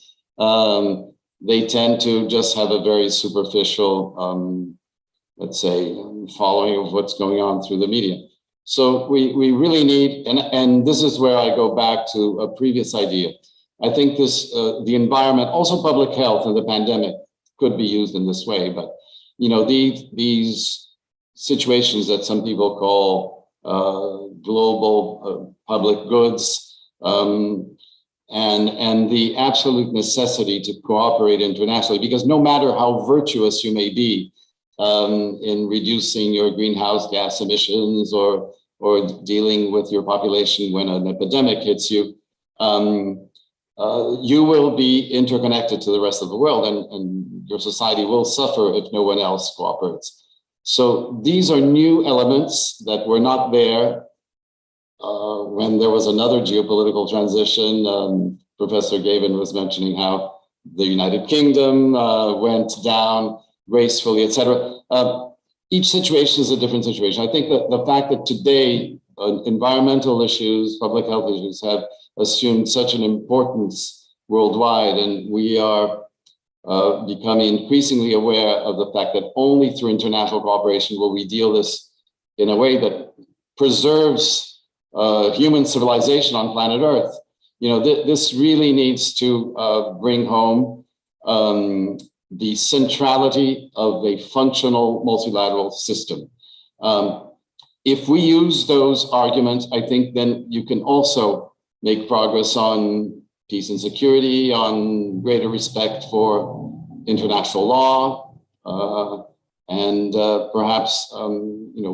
they tend to just have a very superficial, let's say, following of what's going on through the media. So we really need, and this is where I go back to a previous idea. I think this, the environment, also public health and the pandemic could be used in this way, but these situations that some people call global public goods, and the absolute necessity to cooperate internationally, because no matter how virtuous you may be in reducing your greenhouse gas emissions or dealing with your population when an epidemic hits you, you will be interconnected to the rest of the world, and your society will suffer if no one else cooperates. So these are new elements that were not there when there was another geopolitical transition. Professor Gavin was mentioning how the United Kingdom went down gracefully, etc. Each situation is a different situation. I think that the fact that today environmental issues, public health issues have assumed such an importance worldwide, and we are becoming increasingly aware of the fact that only through international cooperation will we deal this in a way that preserves human civilization on planet Earth. This really needs to bring home the centrality of a functional multilateral system. If we use those arguments, I think then you can also make progress on peace and security, on greater respect for international law, and perhaps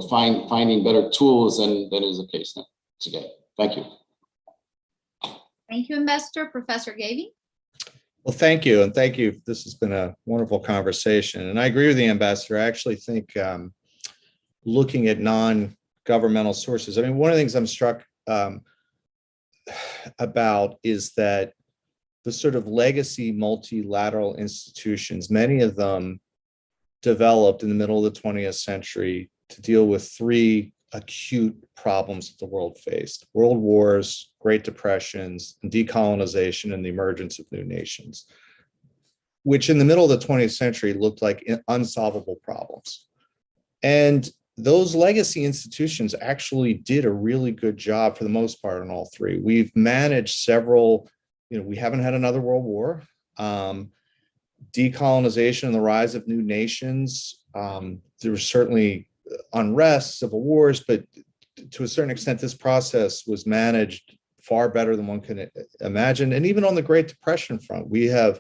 finding better tools than is the case now today. Thank you. Thank you, Ambassador. Professor Gavin. Well, thank you. And thank you. This has been a wonderful conversation. And I agree with the Ambassador. I actually think looking at non-governmental sources, I mean, one of the things I'm struck about is that the sort of legacy multilateral institutions, many of them developed in the middle of the 20th century to deal with three acute problems that the world faced: world wars, Great Depressions, and decolonization and the emergence of new nations, which in the middle of the 20th century looked like unsolvable problems. And those legacy institutions actually did a really good job for the most part on all three. We've managed several, we haven't had another world war. Decolonization and the rise of new nations. There was certainly unrest, civil wars, but to a certain extent, this process was managed far better than one can imagine. And even on the Great Depression front, we have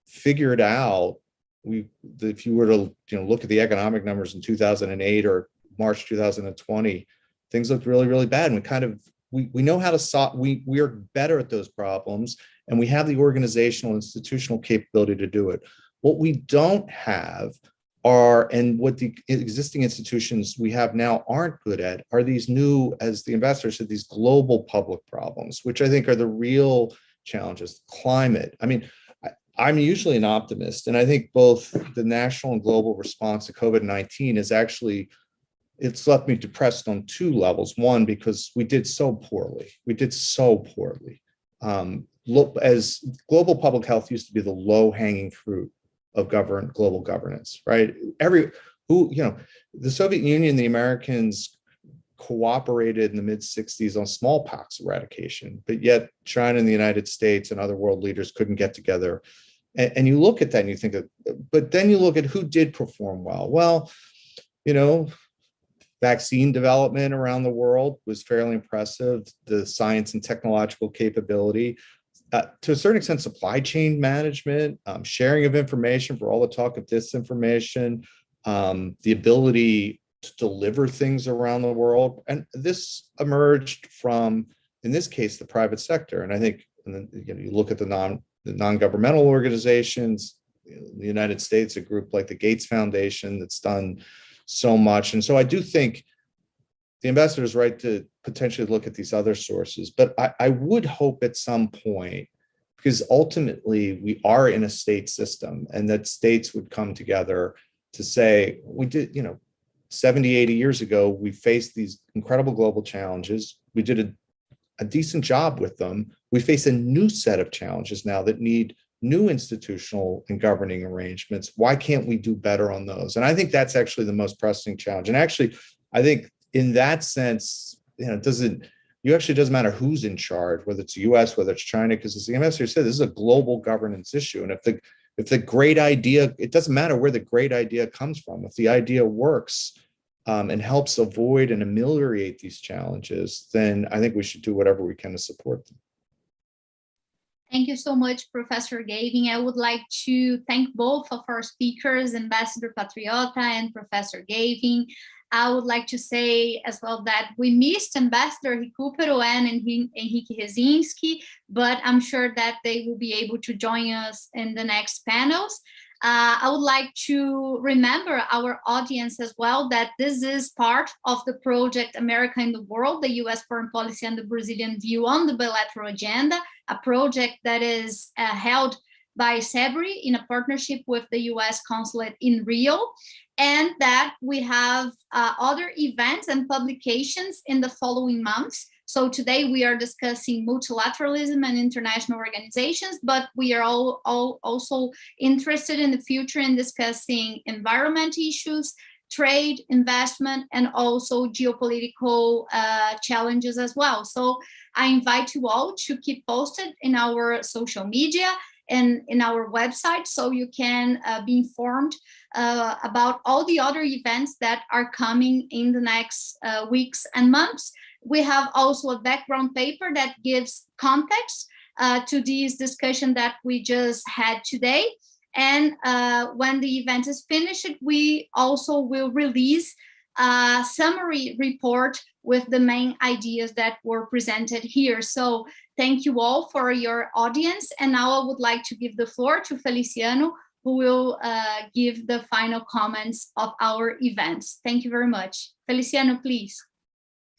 figured out, if you were to look at the economic numbers in 2008 or March 2020, things looked really, really bad. And we know how to solve, we are better at those problems, and we have the organizational, institutional capability to do it. What we don't have and what the existing institutions we have now aren't good at, are these new, as the ambassador said, these global public problems, which I think are the real challenges. Climate. I mean, I'm usually an optimist, and I think both the national and global response to COVID-19 is actually, it's left me depressed on two levels. One, because we did so poorly. Look, as global public health used to be the low-hanging fruit of global governance, right? The Soviet Union, the Americans cooperated in the mid-60s on smallpox eradication, but yet China and the United States and other world leaders couldn't get together. And you look at that and you think but then you look at who did perform well. Well, vaccine development around the world was fairly impressive. The science and technological capability, to a certain extent, supply chain management, sharing of information for all the talk of disinformation, the ability to deliver things around the world. And this emerged from, in this case, the private sector. And I think, you look at the non-governmental organizations, in the United States, a group like the Gates Foundation that's done so much. And so I do think the ambassador is right to potentially look at these other sources, but I would hope at some point, because ultimately we are in a state system, and that states would come together to say, we did, 70, 80 years ago, we faced these incredible global challenges. We did a decent job with them. We face a new set of challenges now that need new institutional and governing arrangements. Why can't we do better on those? And I think that's actually the most pressing challenge. And actually, I think in that sense, it doesn't matter who's in charge, whether it's the US, whether it's China, because as the ambassador said, this is a global governance issue. And if the great idea, it doesn't matter where the great idea comes from. If the idea works and helps avoid and ameliorate these challenges, then I think we should do whatever we can to support them. Thank you so much, Professor Gavin. I would like to thank both of our speakers, Ambassador Patriota and Professor Gavin. I would like to say as well that we missed Ambassador Recupero and Henrique Rezinski, but I'm sure that they will be able to join us in the next panels. I would like to remember our audience as well that this is part of the project America in the World, the US Foreign Policy and the Brazilian View on the Bilateral Agenda, a project that is held by CEBRI in a partnership with the US Consulate in Rio, and that we have other events and publications in the following months. So today we are discussing multilateralism and international organizations, but we are also interested in the future in discussing environment issues, trade, investment, and also geopolitical challenges as well. So I invite you all to keep posted in our social media and in our website, so you can be informed about all the other events that are coming in the next weeks and months. We have also a background paper that gives context to this discussion that we just had today. And when the event is finished, we also will release a summary report with the main ideas that were presented here. So thank you all for your audience. And now I would like to give the floor to Feliciano, who will give the final comments of our events. Thank you very much. Feliciano, please.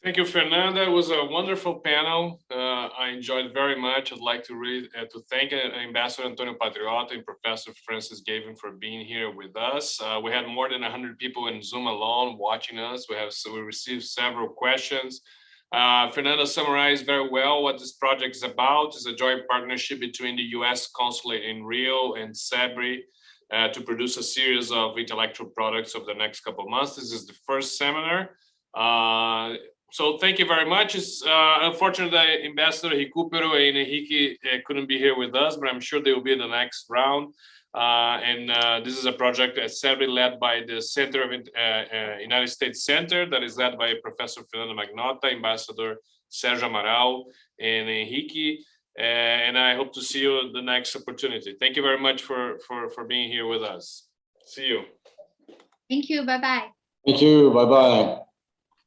Thank you, Fernanda. It was a wonderful panel. I enjoyed it very much. I'd like to thank Ambassador Antonio Patriota and Professor Francis Gavin for being here with us. We had more than 100 people in Zoom alone watching us. We received several questions. Fernanda summarized very well what this project is about. It's a joint partnership between the US Consulate in Rio and CEBRI to produce a series of intellectual products over the next couple of months. This is the first seminar. So thank you very much. Unfortunately, Ambassador Recupero and Henrique couldn't be here with us, but I'm sure they will be in the next round. This is a project at CEBRI led by the Center of United States Center that is led by Professor Fernando Magnotta, Ambassador Sergio Amaral, and Henrique. And I hope to see you the next opportunity. Thank you very much for being here with us. See you. Thank you. Bye-bye. Thank you. Bye-bye.